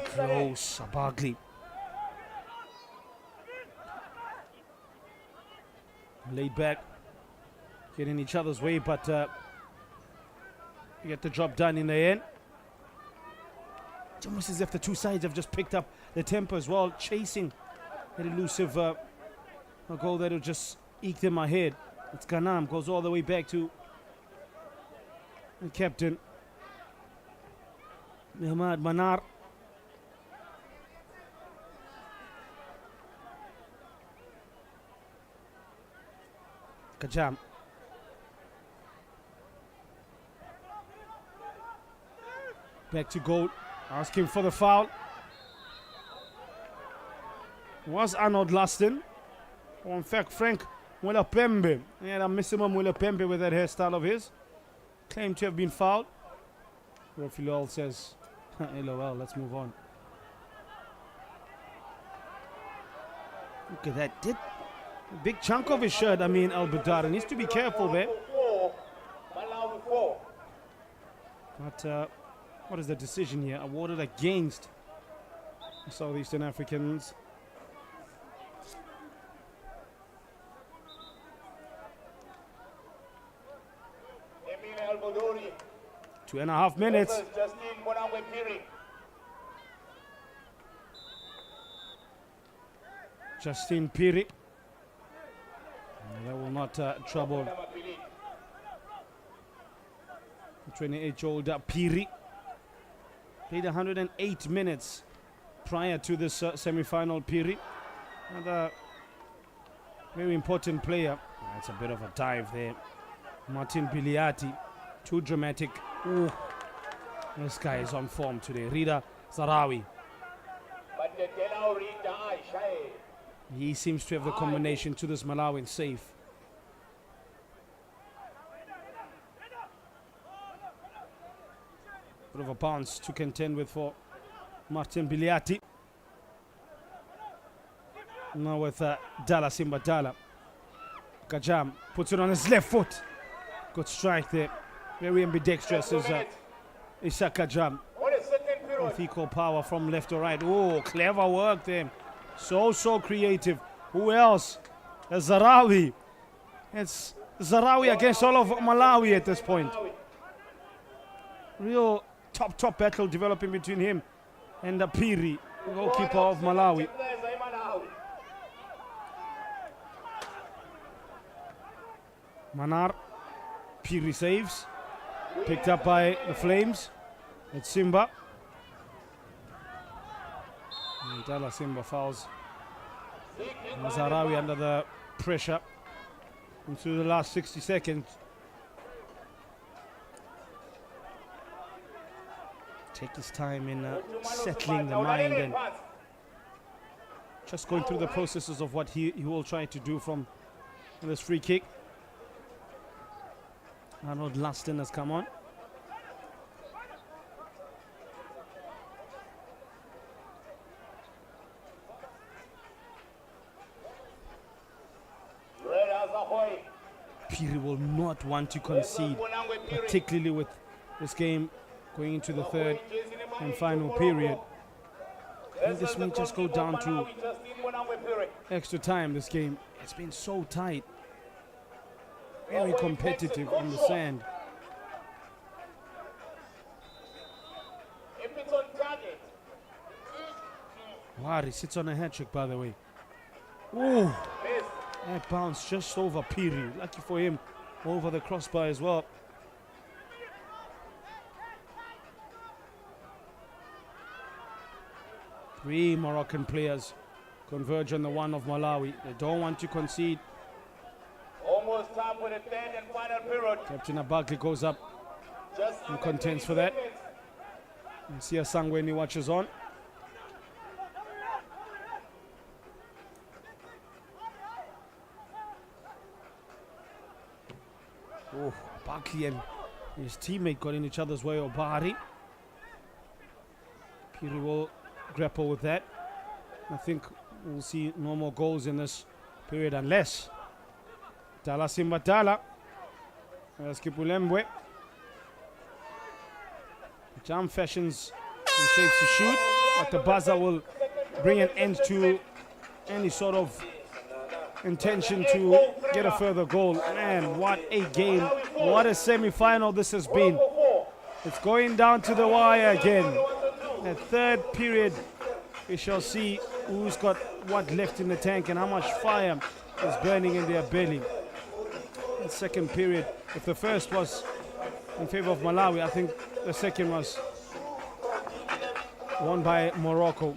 Close, Abagli. Laid back, getting each other's way, but get the job done in the end. It's almost as if the two sides have just picked up the tempo as well, chasing that elusive a goal that will just eke them ahead. It's Ganam, goes all the way back to the captain, Mehmad Manar. Kajam. Back to goal, asking for the foul. Was Arnold Luston, or in fact Frank Mwelapembe. Yeah, I miss him on Mwelapembe with that hairstyle of his. Claimed to have been fouled. Referee Lowell says LOL, let's move on. Look at that. Did a big chunk of his shirt, I mean, Al-Badara needs to be careful there. Malawi 4. But what is the decision here? Awarded against the Southeastern Africans. Emile Albodori. 2.5 minutes. Justine Monangwe Piri. Justine Piri. That will not trouble 28-year-old Piri. Played 108 minutes prior to this semi-final. Piri, another very important player. That's a bit of a dive there. Martin Biliati, too dramatic. Ooh, this guy is on form today. Rida Zarawi. He seems to have the combination to this Malawian save. Bit of a bounce to contend with for Martin Biliati. Now with Dala Simba Dala. Kajam puts it on his left foot. Good strike there. Very ambidextrous is Issa Kajam. With equal power from left to right. Oh, clever work there. So creative. Who else? Zarawi. It's Zarawi against all of Malawi at this point. Real top battle developing between him and the Piri, goalkeeper of Malawi. Manar. Piri saves. Picked up by the Flames. It's Simba. Dala Simba fouls Zarawi under the pressure into the last 60 seconds. Take his time in settling the mind and just going through the processes of what he will try to do from this free kick. Arnold Luston has come on. Piri will not want to concede, particularly with this game going into the third and final period. I think this may just go down to extra time, this game. It's been so tight. Very competitive on the sand. Wari sits on a hat trick, by the way. Ooh. That bounce just over Piri. Lucky for him, over the crossbar as well. Three Moroccan players converge on the one of Malawi. They don't want to concede. Almost time for the third and final period. Captain Abakli goes up and contends for that. And Sia Sangweni watches on. Oh, Barkley and his teammate got in each other's way. Obari. Piri will grapple with that. I think we'll see no more goals in this period unless Dala Simba Dala. Skipulembwe. Jam fashions in shapes to shoot, but the buzzer will bring an end to any sort of intention to get a further goal. Man, what a game. What a semi-final this has been. It's going down to the wire again. The third period, we shall see who's got what left in the tank and how much fire is burning in their belly. The second period, if the first was in favor of Malawi, I think the second was won by Morocco.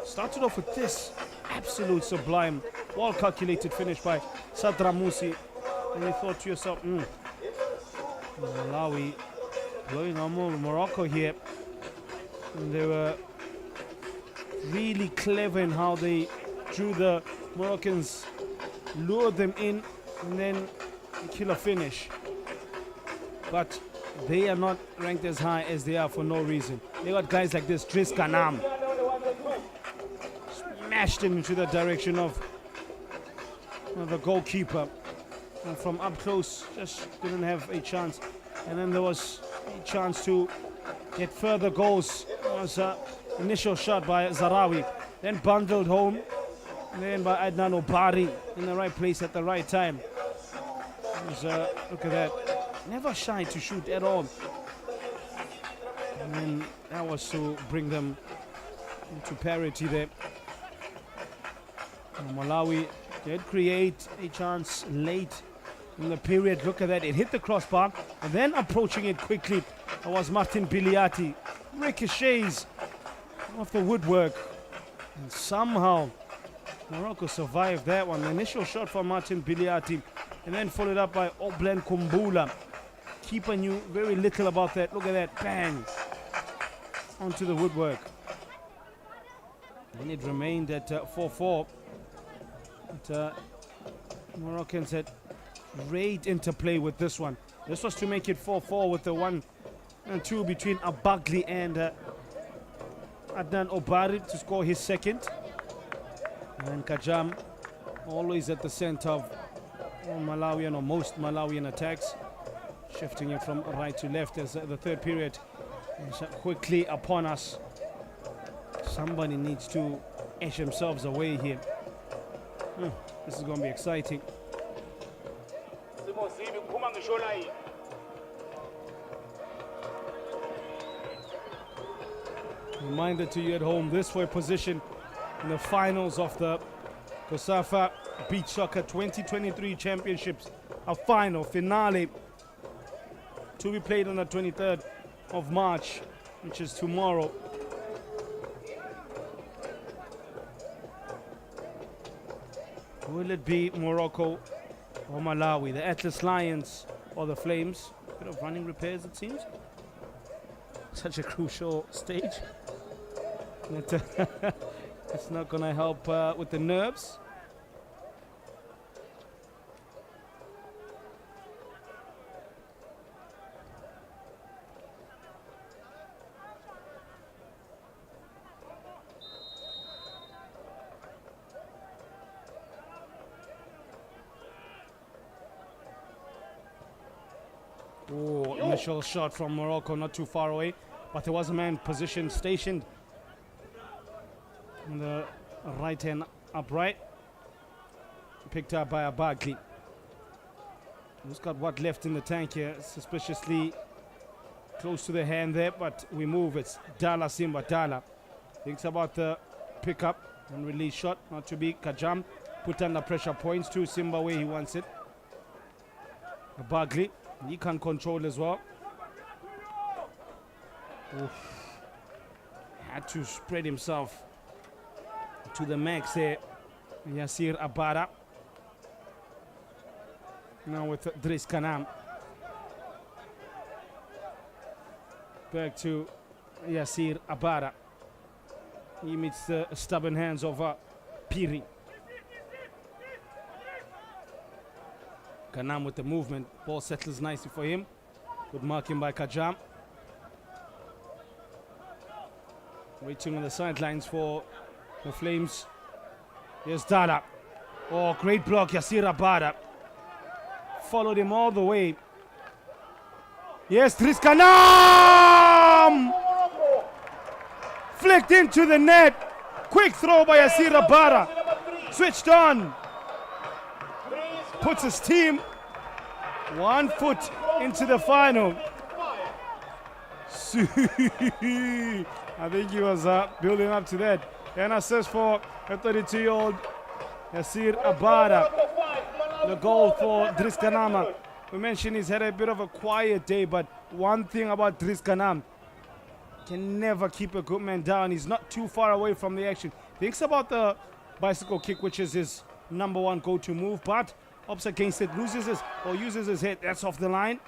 Started off with this absolute sublime, well-calculated finish by Sadra Musi. And you thought to yourself, Malawi blowing on Morocco here. And they were really clever in how they drew the Moroccans, lured them in, and then kill a finish. But they are not ranked as high as they are for no reason. They got guys like this, Dris Kanam. Smashed him into the direction of the goalkeeper. And from up close, just didn't have a chance. And then there was a chance to get further goals. It was an initial shot by Zarawi, then bundled home, and then by Adnan Obari in the right place at the right time. Look at that. Never shy to shoot at all. And then that was to bring them into parity there. And Malawi did create a chance late in the period. Look at that. It hit the crossbar and then approaching it quickly. That was Martin Biliati. Ricochets off the woodwork. And somehow Morocco survived that one. The initial shot from Martin Biliati and then followed up by Oblen Kumbula. Keeper knew very little about that. Look at that. Bang. Onto the woodwork. And it remained at 4-4. But Moroccans had great interplay with this one. This was to make it 4-4 with the 1 and 2 between Abagli and Adnan Obari to score his second. And Kajam always at the center of all Malawian or most Malawian attacks, shifting it from right to left as the third period is quickly upon us. Somebody needs to edge themselves away here. This is going to be exciting. Reminder to you at home, this for a position in the finals of the COSAFA Beach Soccer 2023 Championships. A finale to be played on the 23rd of March, which is tomorrow. Will it be Morocco or Malawi? The Atlas Lions or the Flames? Bit of running repairs, it seems. Such a crucial stage. It's not going to help with the nerves. Oh, initial shot from Morocco, not too far away, but there was a man positioned, stationed in the right hand upright, picked up by Abagli. He's got what left in the tank here, suspiciously close to the hand there, but we move. It's Dala Simba. Dala thinks about the pickup and release shot, not to be. Kajam put under pressure, points to Simba where he wants it. Abagli, he can control as well. Oof. Had to spread himself to the max there. Yasir Abara. Now with Dris Kanam. Back to Yasir Abara. He meets the stubborn hands of Piri. Kanam with the movement. Ball settles nicely for him. Good marking by Kajam. Waiting on the sidelines for the Flames. Here's Dala. Oh, great block, Yasir Abara. Followed him all the way. Yes, Dris Kanam! Flicked into the net. Quick throw by Yasir Abara. Switched on. Puts his team 1 foot into the final. I think he was building up to that. And assist for a 32-year-old Yasir Abara. The goal for Dris Kanam. We mentioned he's had a bit of a quiet day, but one thing about Dris Kanam, can never keep a good man down. He's not too far away from the action. Thinks about the bicycle kick, which is his number one go-to move, but ups against it, loses his or uses his head. That's off the line.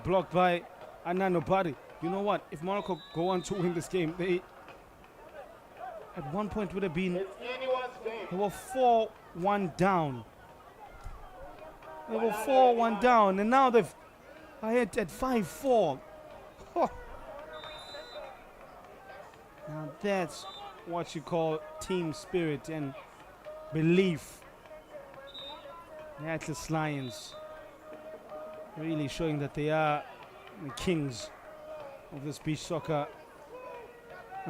Blocked by Adnan Obari. You know what? If Morocco go on to win this game, they at one point would have been, they were 4-1 down. They were 4-1 down, and now they've Ahead at 5-4. Oh. Now that's what you call team spirit and belief. The Atlas Lions really showing that they are the kings of this beach soccer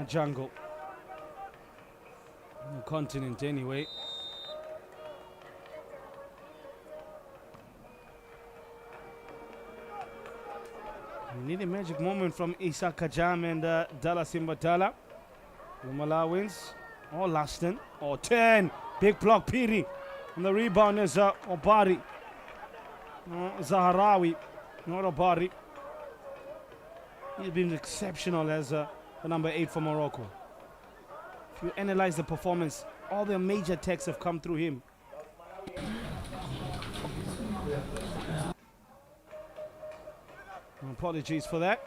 jungle. The continent anyway. We need a magic moment from Isa Kajam and Dala Simbatala. The Malawins, or Laston, or 10. Big block, Piri. And the rebound is Obari. Zaharawi, not Obari. He's been exceptional as the number 8 for Morocco. If you analyze the performance, all the major attacks have come through him. Apologies for that.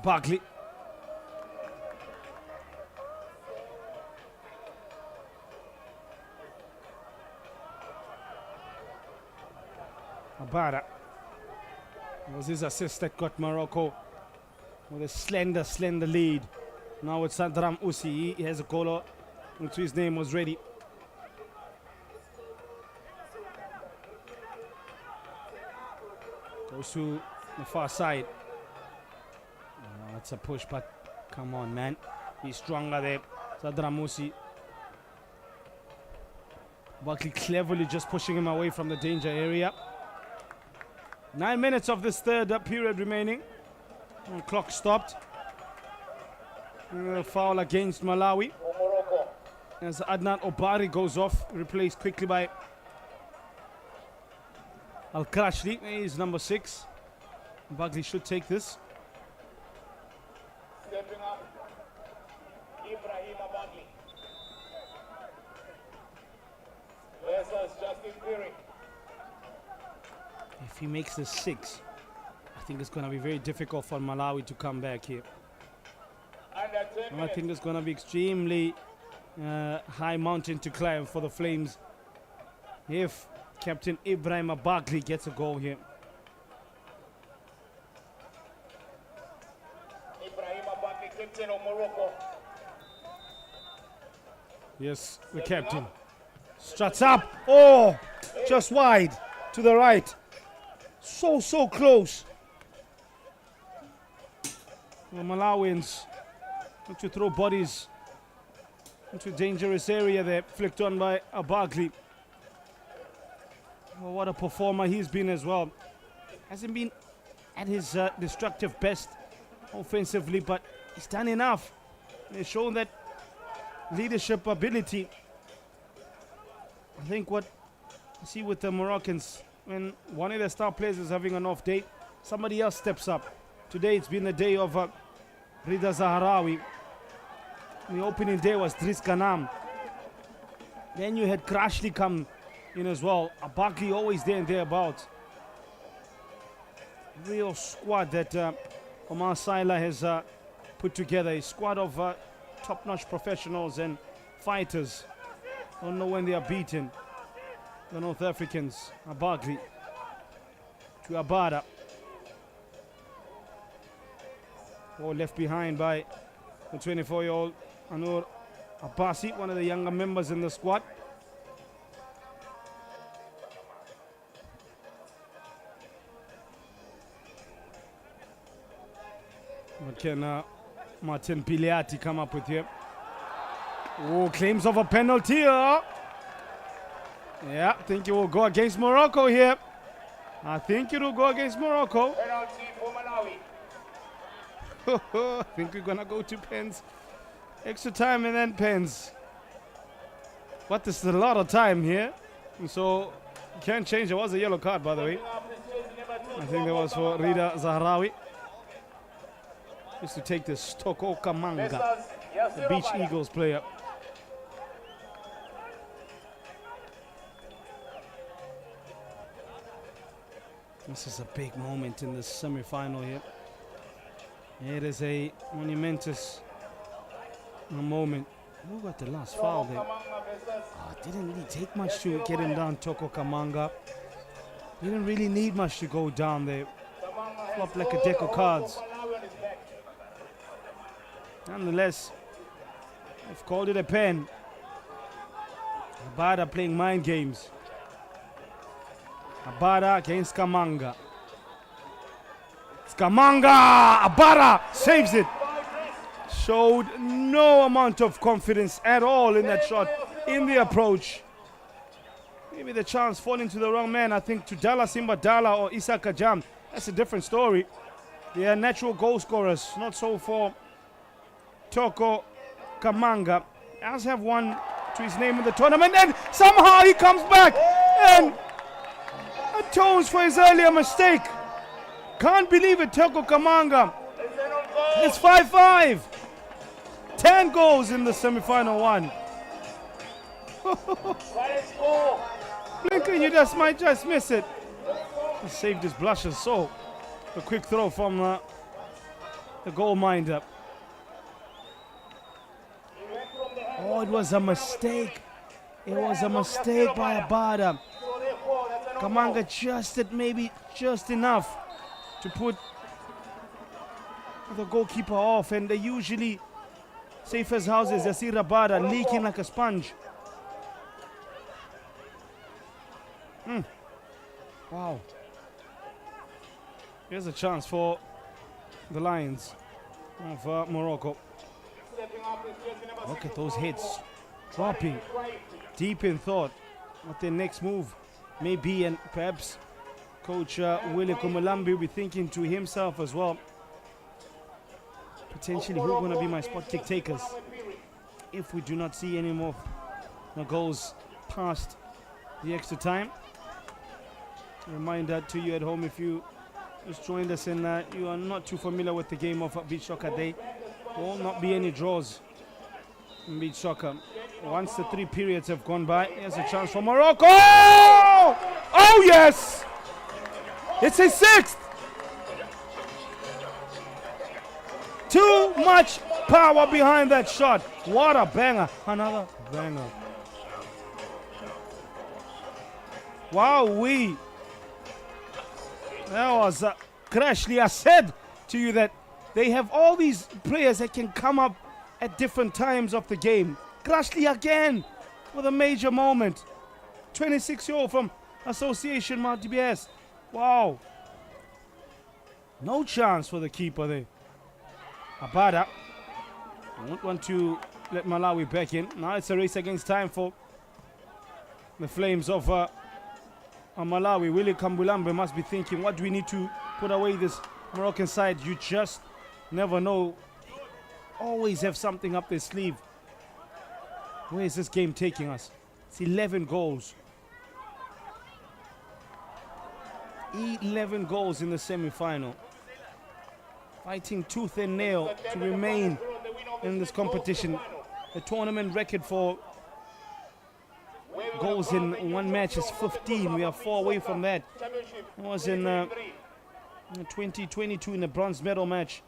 Barkley. Abara. It was his assist that got Morocco with a slender lead. Now it's Sadram Usi. He has a caller into his name was ready. Goes to the far side. Oh, it's a push, but come on, man. He's stronger there. Sadram Usi. Barkley cleverly just pushing him away from the danger area. 9 minutes of this third period remaining. Clock stopped. Foul against Malawi. As Adnan Obari goes off, replaced quickly by Al-Krashli. He's number 6. Barkley should take this. Stepping up, Ibrahim Abagli. Versus Justin Peary. If he makes this 6, I think it's going to be very difficult for Malawi to come back here. I think it's going to be extremely high mountain to climb for the Flames if Captain Ibrahim Abagli gets a goal here. Ibrahim Abagli, captain of Morocco. Yes, the captain. Struts up. Oh, just wide to the right. So close. The Malawians want to throw bodies into a dangerous area there, flicked on by Abagli. Oh, what a performer he's been as well. Hasn't been at his destructive best offensively, but he's done enough. He's shown that leadership ability. I think what you see with the Moroccans, when one of their star players is having an off day, somebody else steps up. Today it's been the day of Rida Zaharawi. The opening day was Dris Kanam. Then you had Krashli come in as well. Abagli always there and thereabouts. Real squad that Omar Saila has put together. A squad of top-notch professionals and fighters. Don't know when they are beaten. The North Africans. Abagli to Abada. All left behind by the 24-year-old Anur Abbasi, one of the younger members in the squad. What can Martin Piliati come up with here? Oh, claims of a penalty. Yeah, I think it will go against Morocco here. I think it will go against Morocco. Penalty for Malawi. I think we're gonna go to pens. Extra time and then pens. But this is a lot of time here. And so you can't change. It was a yellow card, by the way. I think that was for Rida Zahrawi. Just to take this Toko Kamanga, the Beach Eagles player. This is a big moment in this semi-final here. It is a monumentous moment. Who got the last foul there? Oh, didn't really take much to get him down, Toko Kamanga. Didn't really need much to go down there. Flopped like a deck of cards. Nonetheless, they've called it a pen. Abada playing mind games. Abada against Kamanga. It's Kamanga! Abada saves it. Showed no amount of confidence at all in that shot, in the approach. Maybe the chance falling to the wrong man, I think, to Dala Simba Dala or Isa Kajam. That's a different story. They are natural goal scorers, not so for Toko Kamanga. As have one to his name in the tournament, and somehow he comes back and atones for his earlier mistake. Can't believe it, Toko Kamanga. It's 5-5. 10 goals in the semi-final one. Blinken, you might just miss it. He saved his blushes, so the quick throw from the goal minder. Oh, it was a mistake. It was a mistake by Abada. Kamanga just maybe just enough to put the goalkeeper off, and they usually safe as houses. Yasir Abada leaking like a sponge. Wow. Here's a chance for the Lions of Morocco. Look at those hits dropping deep in thought what their next move may be, and perhaps Coach Willie Kumulambi will be thinking to himself as well, potentially who's going to be my spot kick takers if we do not see any more goals past the extra time. A reminder to you at home, if you just joined us and you are not too familiar with the game of beach soccer, there will not be any draws in beach soccer. Once the 3 periods have gone by, here's a chance for Morocco. Oh yes! It's his 6th! Too much power behind that shot. What a banger. Another banger. Wow-wee. That was Crashly. I said to you that they have all these players that can come up at different times of the game. Crashly again with a major moment. 26-year-old from Association Mount DBS. Wow. No chance for the keeper there. Abada. I don't want to let Malawi back in. Now it's a race against time for the Flames of Malawi. Willie Kambulambe must be thinking, what do we need to put away this Moroccan side? You just never know. Always have something up their sleeve. Where is this game taking us? It's 11 goals. 11 goals in the semi-final. Fighting tooth and nail to remain in this competition. The tournament record for goals in one match is 15. We are 4 away from that. It was in 2022 in the bronze medal match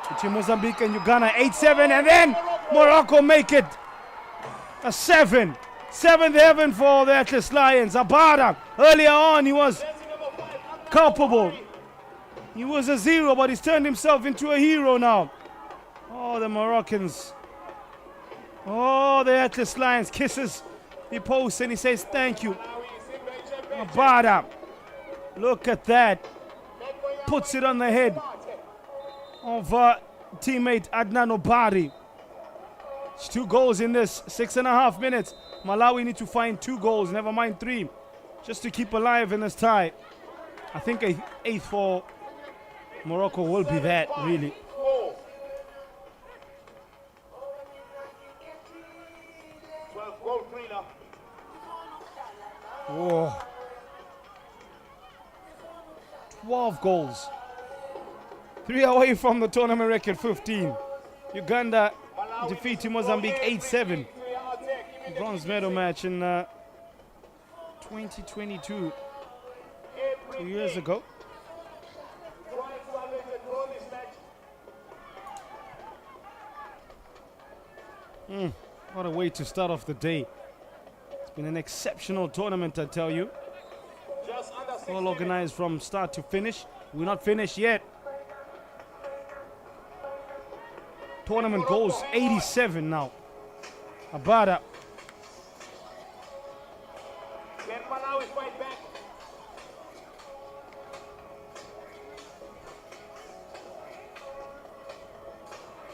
between Mozambique and Uganda. 8-7, and then Morocco make it a 7. 7th heaven for the Atlas Lions. Abada, earlier on he was culpable. He was a 0, but he's turned himself into a hero now. Oh, the Moroccans. Oh, the Atlas Lions kisses the post and he says thank you. Abada, look at that. Puts it on the head of teammate Adnan Obari. It's 2 goals in this 6.5 minutes. Malawi need to find 2 goals, never mind 3, just to keep alive in this tie. I think a 8th for Morocco will be that, really. Whoa. 12 goals. 3 away from the tournament record, 15. Uganda defeating Mozambique 8-7. Bronze medal match in 2022. 2 years ago. What a way to start off the day. It's been an exceptional tournament, I tell you. Just under All organized from start to finish. We're not finished yet. Tournament goals 87 now. Abada. Can Malawi fight back?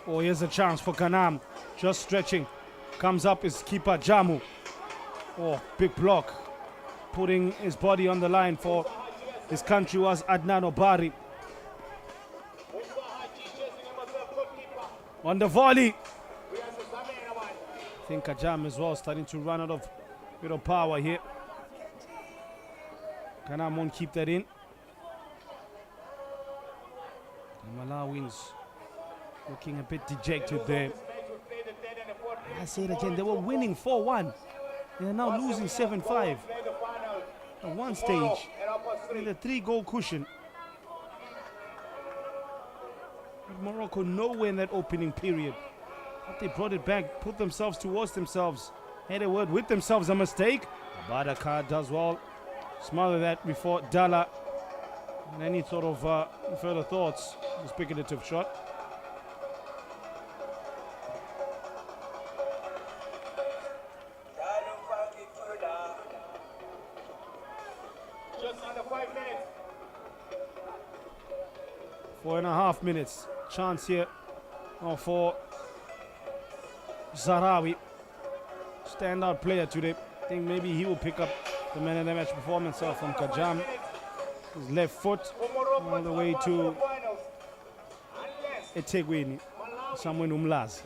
Oh, here's a chance for Kanam. Just stretching. Comes up his keeper Jamu. Oh, big block. Putting his body on the line for his country was Adnan Obari. On the volley. I think Kajam as well starting to run out of bit of power here. Kanam won't keep that in. The Malawis looking a bit dejected there. I say it again, they were winning 4-1. They're now losing 7-5. At one stage, with a 3-goal cushion. Morocco nowhere in that opening period. But they brought it back, put themselves towards themselves. Had a word with themselves, a mistake. Abadaka does well. Smother that before Dala. And any sort of further thoughts? The speculative shot. Just under 5 minutes. 4.5 minutes. Chance here for Zahrawi. Standout player today. I think maybe he will pick up the man of the match performance from Kajam. His left foot all the way to eThekwini, somewhere in Umlazi.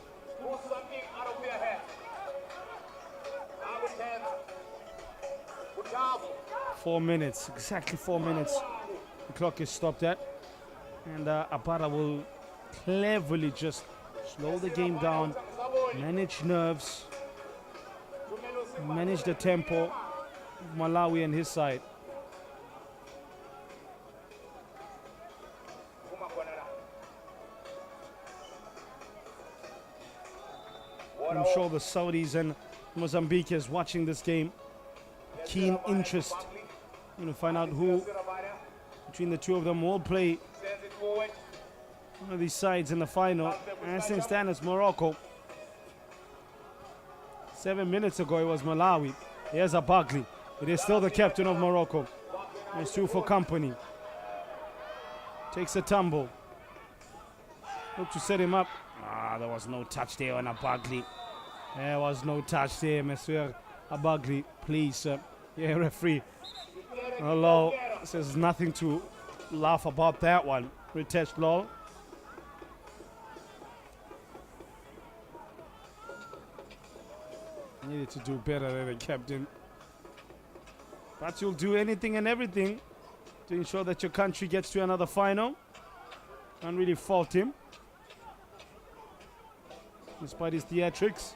4 minutes, exactly 4 minutes. The clock is stopped at. And Abara will cleverly just slow the game down, manage nerves, manage the tempo of Malawi and his side. I'm sure the Saudis and Mozambiquers watching this game, keen interest, to find out who between the two of them will play one of these sides in the final. As things stand, it's Morocco. 7 minutes ago it was Malawi. Here's Abagli. It is still the captain of Morocco. There's two for company. Takes a tumble. Look to set him up. There was no touch there on Abagli. There was no touch there, Monsieur Abagli. Please, yeah, referee. Hello. Says nothing to laugh about that one. Retest law. Needed to do better than the captain. But you'll do anything and everything to ensure that your country gets to another final. Can't really fault him, despite his theatrics.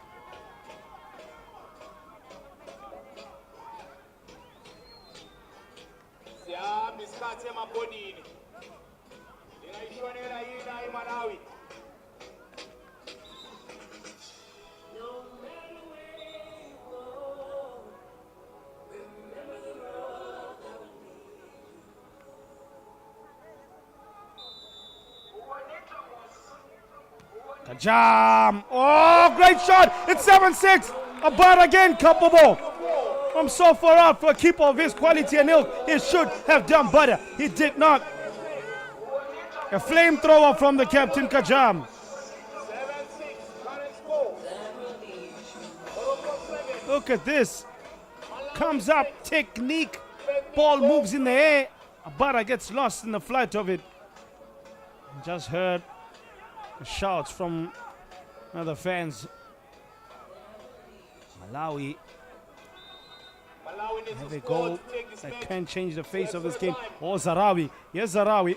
Kajam! Oh, great shot! It's 7-6. Abad again, capable. I'm so far out for a keeper of his quality and ilk. He should have done better. He did not. A flamethrower from the captain, Kajam. 7-6. Current score. Look at this. Comes up, technique. Ball moves in the air. Abada gets lost in the flight of it. Just heard shouts from other fans. Malawi have a goal that can change the face of this game. Oh, Zahrawi. Yes, Zahrawi.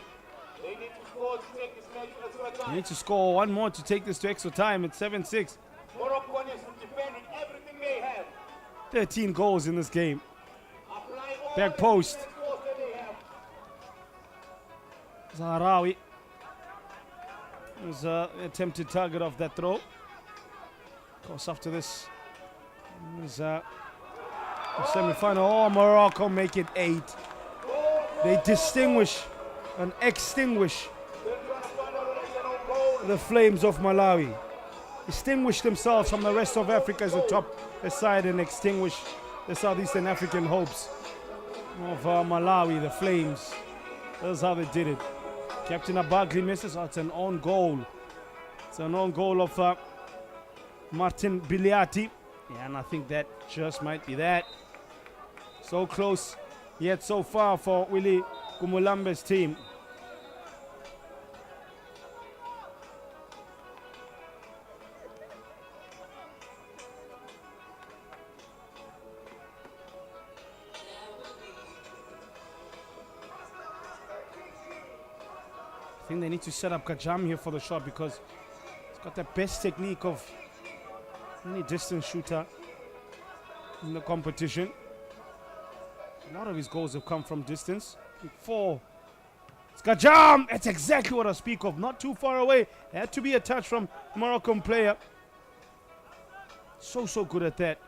You need to score one more to take this to extra time. It's 7-6. Morocco is defending everything they have. 13 goals in this game. Back post. Zahrawi was an attempted target of that throw. Of course, after this is the semi-final. Oh, Morocco make it 8. They distinguish and extinguish the flames of Malawi. Distinguish themselves from the rest of Africa as the top side and extinguish the Southeastern African hopes of Malawi, the Flames. That's how they did it. Captain Abagli misses. Oh, it's an own goal. It's an own goal of Martin Biliati. Yeah, and I think that just might be that. So close, yet so far for Willie Kumulambe's team. I think they need to set up Kajam here for the shot because he's got the best technique of any distance shooter in the competition. A lot of his goals have come from distance. 4. It's Kajam! That's exactly what I speak of. Not too far away. It had to be a touch from the Moroccan player. So good at that.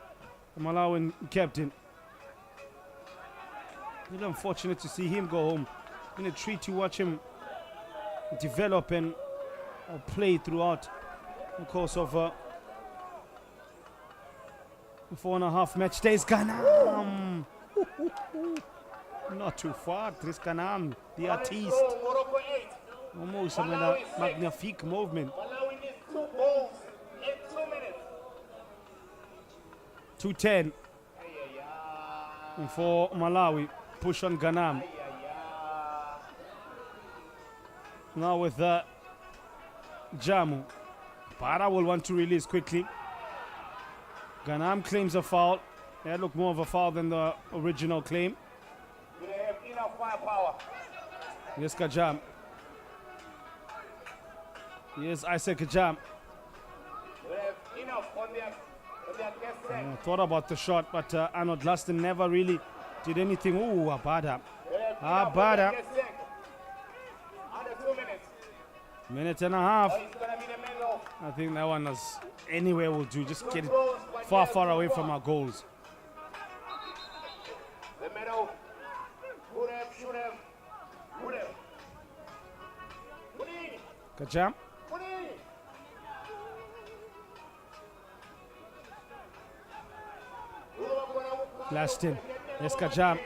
The Malawian captain. Really unfortunate to see him go home. Been a treat to watch him develop and play throughout the course of 4.5 match days. Ganam! Not too far, Tris Ganam, the artiste. Almost a magnifique movement. 2-10 for Malawi. Push on Ganam. Now with Jamu. Para will want to release quickly. Ganam claims a foul. That looked more of a foul than the original claim. Do they have enough firepower? Yes, Kajam. Yes, I said Kajam. Do they have enough on their guest tank? Thought about the shot, but Arnold Luston never really did anything. Ooh, Abada. Abada. Under 2 minutes. Minute and a half. Oh, it's gonna be the middle. I think that one is anywhere will do. Just get it far away from our goals. The middle. Shoot him. Kajam. Lastin. Yes, Kajam.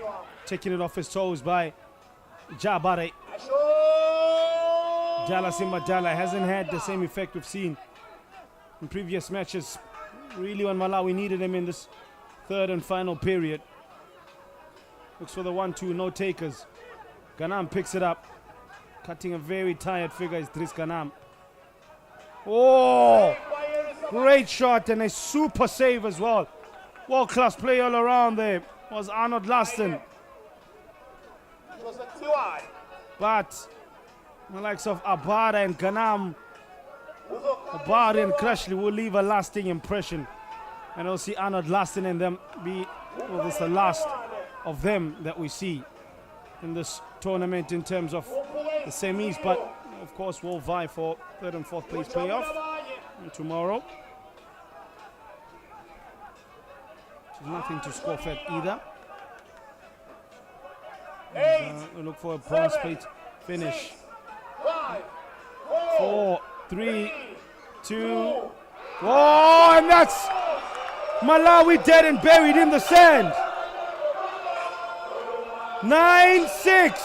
Taking it off his toes by Jabare. Dala Simba Dala hasn't had the same effect we've seen in previous matches. Really when Malawi needed him in this third and final period. Looks for the 1-2, no takers. Ganam picks it up. Cutting a very tired figure is Dris Ganam. Oh! Great shot and a super save as well. World-class play all around there was Arnold Luston. But the likes of Abada and Ganam, Abada and Crashley will leave a lasting impression. And we'll see Arnold Luston and them be, well, this is the last of them that we see in this tournament in terms of the semis. But of course, we'll vie for 3rd and 4th place playoff tomorrow. There's nothing to scoff at either. We look for a bronze plate finish. 4, 3, 2. Oh, and that's Malawi dead and buried in the sand. 9-6.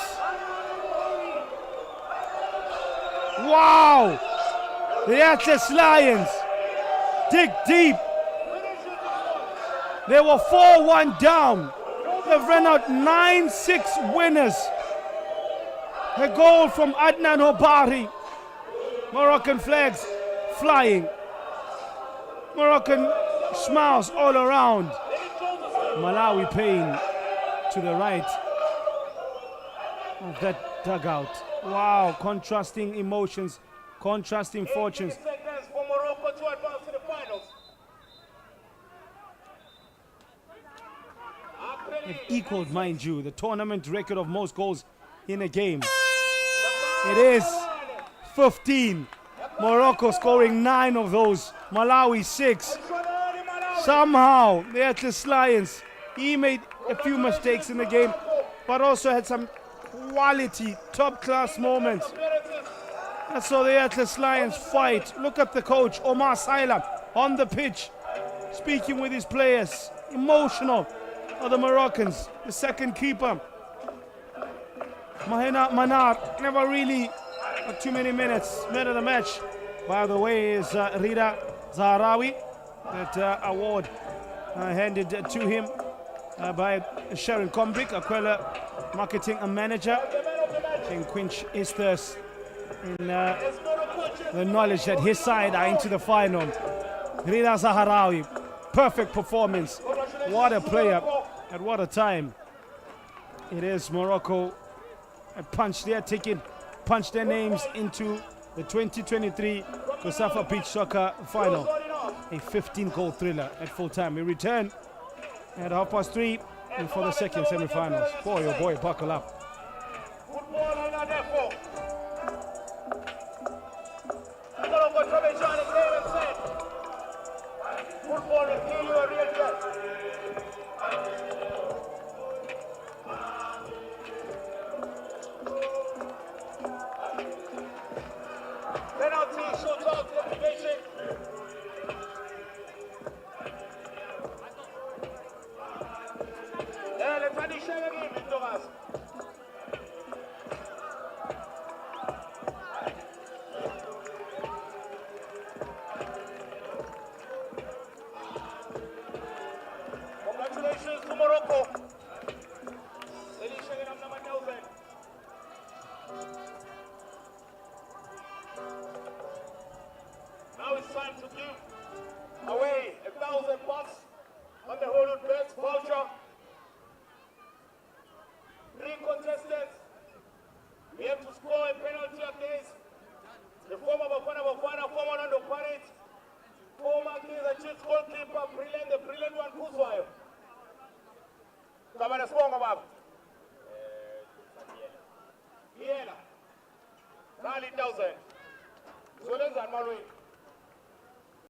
Wow. The Atlas Lions dig deep. They were 4-1 down. They've run out 9-6 winners. A goal from Adnan Hobari. Moroccan flags flying. Moroccan smiles all around. Malawi paying to the right of that dugout. Wow, contrasting emotions, contrasting fortunes. For Morocco to advance to the finals. They've equaled, mind you, the tournament record of most goals in a game. It is 15. Morocco scoring 9 of those. Malawi 6. Somehow, the Atlas Lions, he made a few mistakes in the game, but also had some quality, top-class moments. That's how the Atlas Lions fight. Look at the coach, Omar Saila, on the pitch, speaking with his players. Emotional are the Moroccans. The second keeper, Mahena Manar, never really got too many minutes. Man of the match, by the way, is Rida Zahrawi. That award handed to him by Sharon Combrick, Aquila marketing manager. Can quench his thirst in the knowledge that his side are into the final. Rida Zahrawi, perfect performance. What a player and what a time. It is Morocco. A punch their ticket, punch their names into the 2023 COSAFA Beach Soccer Final. A 15-goal thriller at full time. We return at 3:30 and for the second semi-finals. Boy, oh boy, buckle up. Penalty, shootout, relegation. Le tradition again, Thomas. Congratulations to Morocco. Now it's time to give away 1,000 bucks on the Hollywood Bets voucher. 3 contestants. We have to score a penalty against the former Bafana, former Nando Parrot, former Kaizer Chiefs goalkeeper, the brilliant one, Kuzwayo. Come on, let's go, Bob. Yeah. 90,000. So let's Malawi.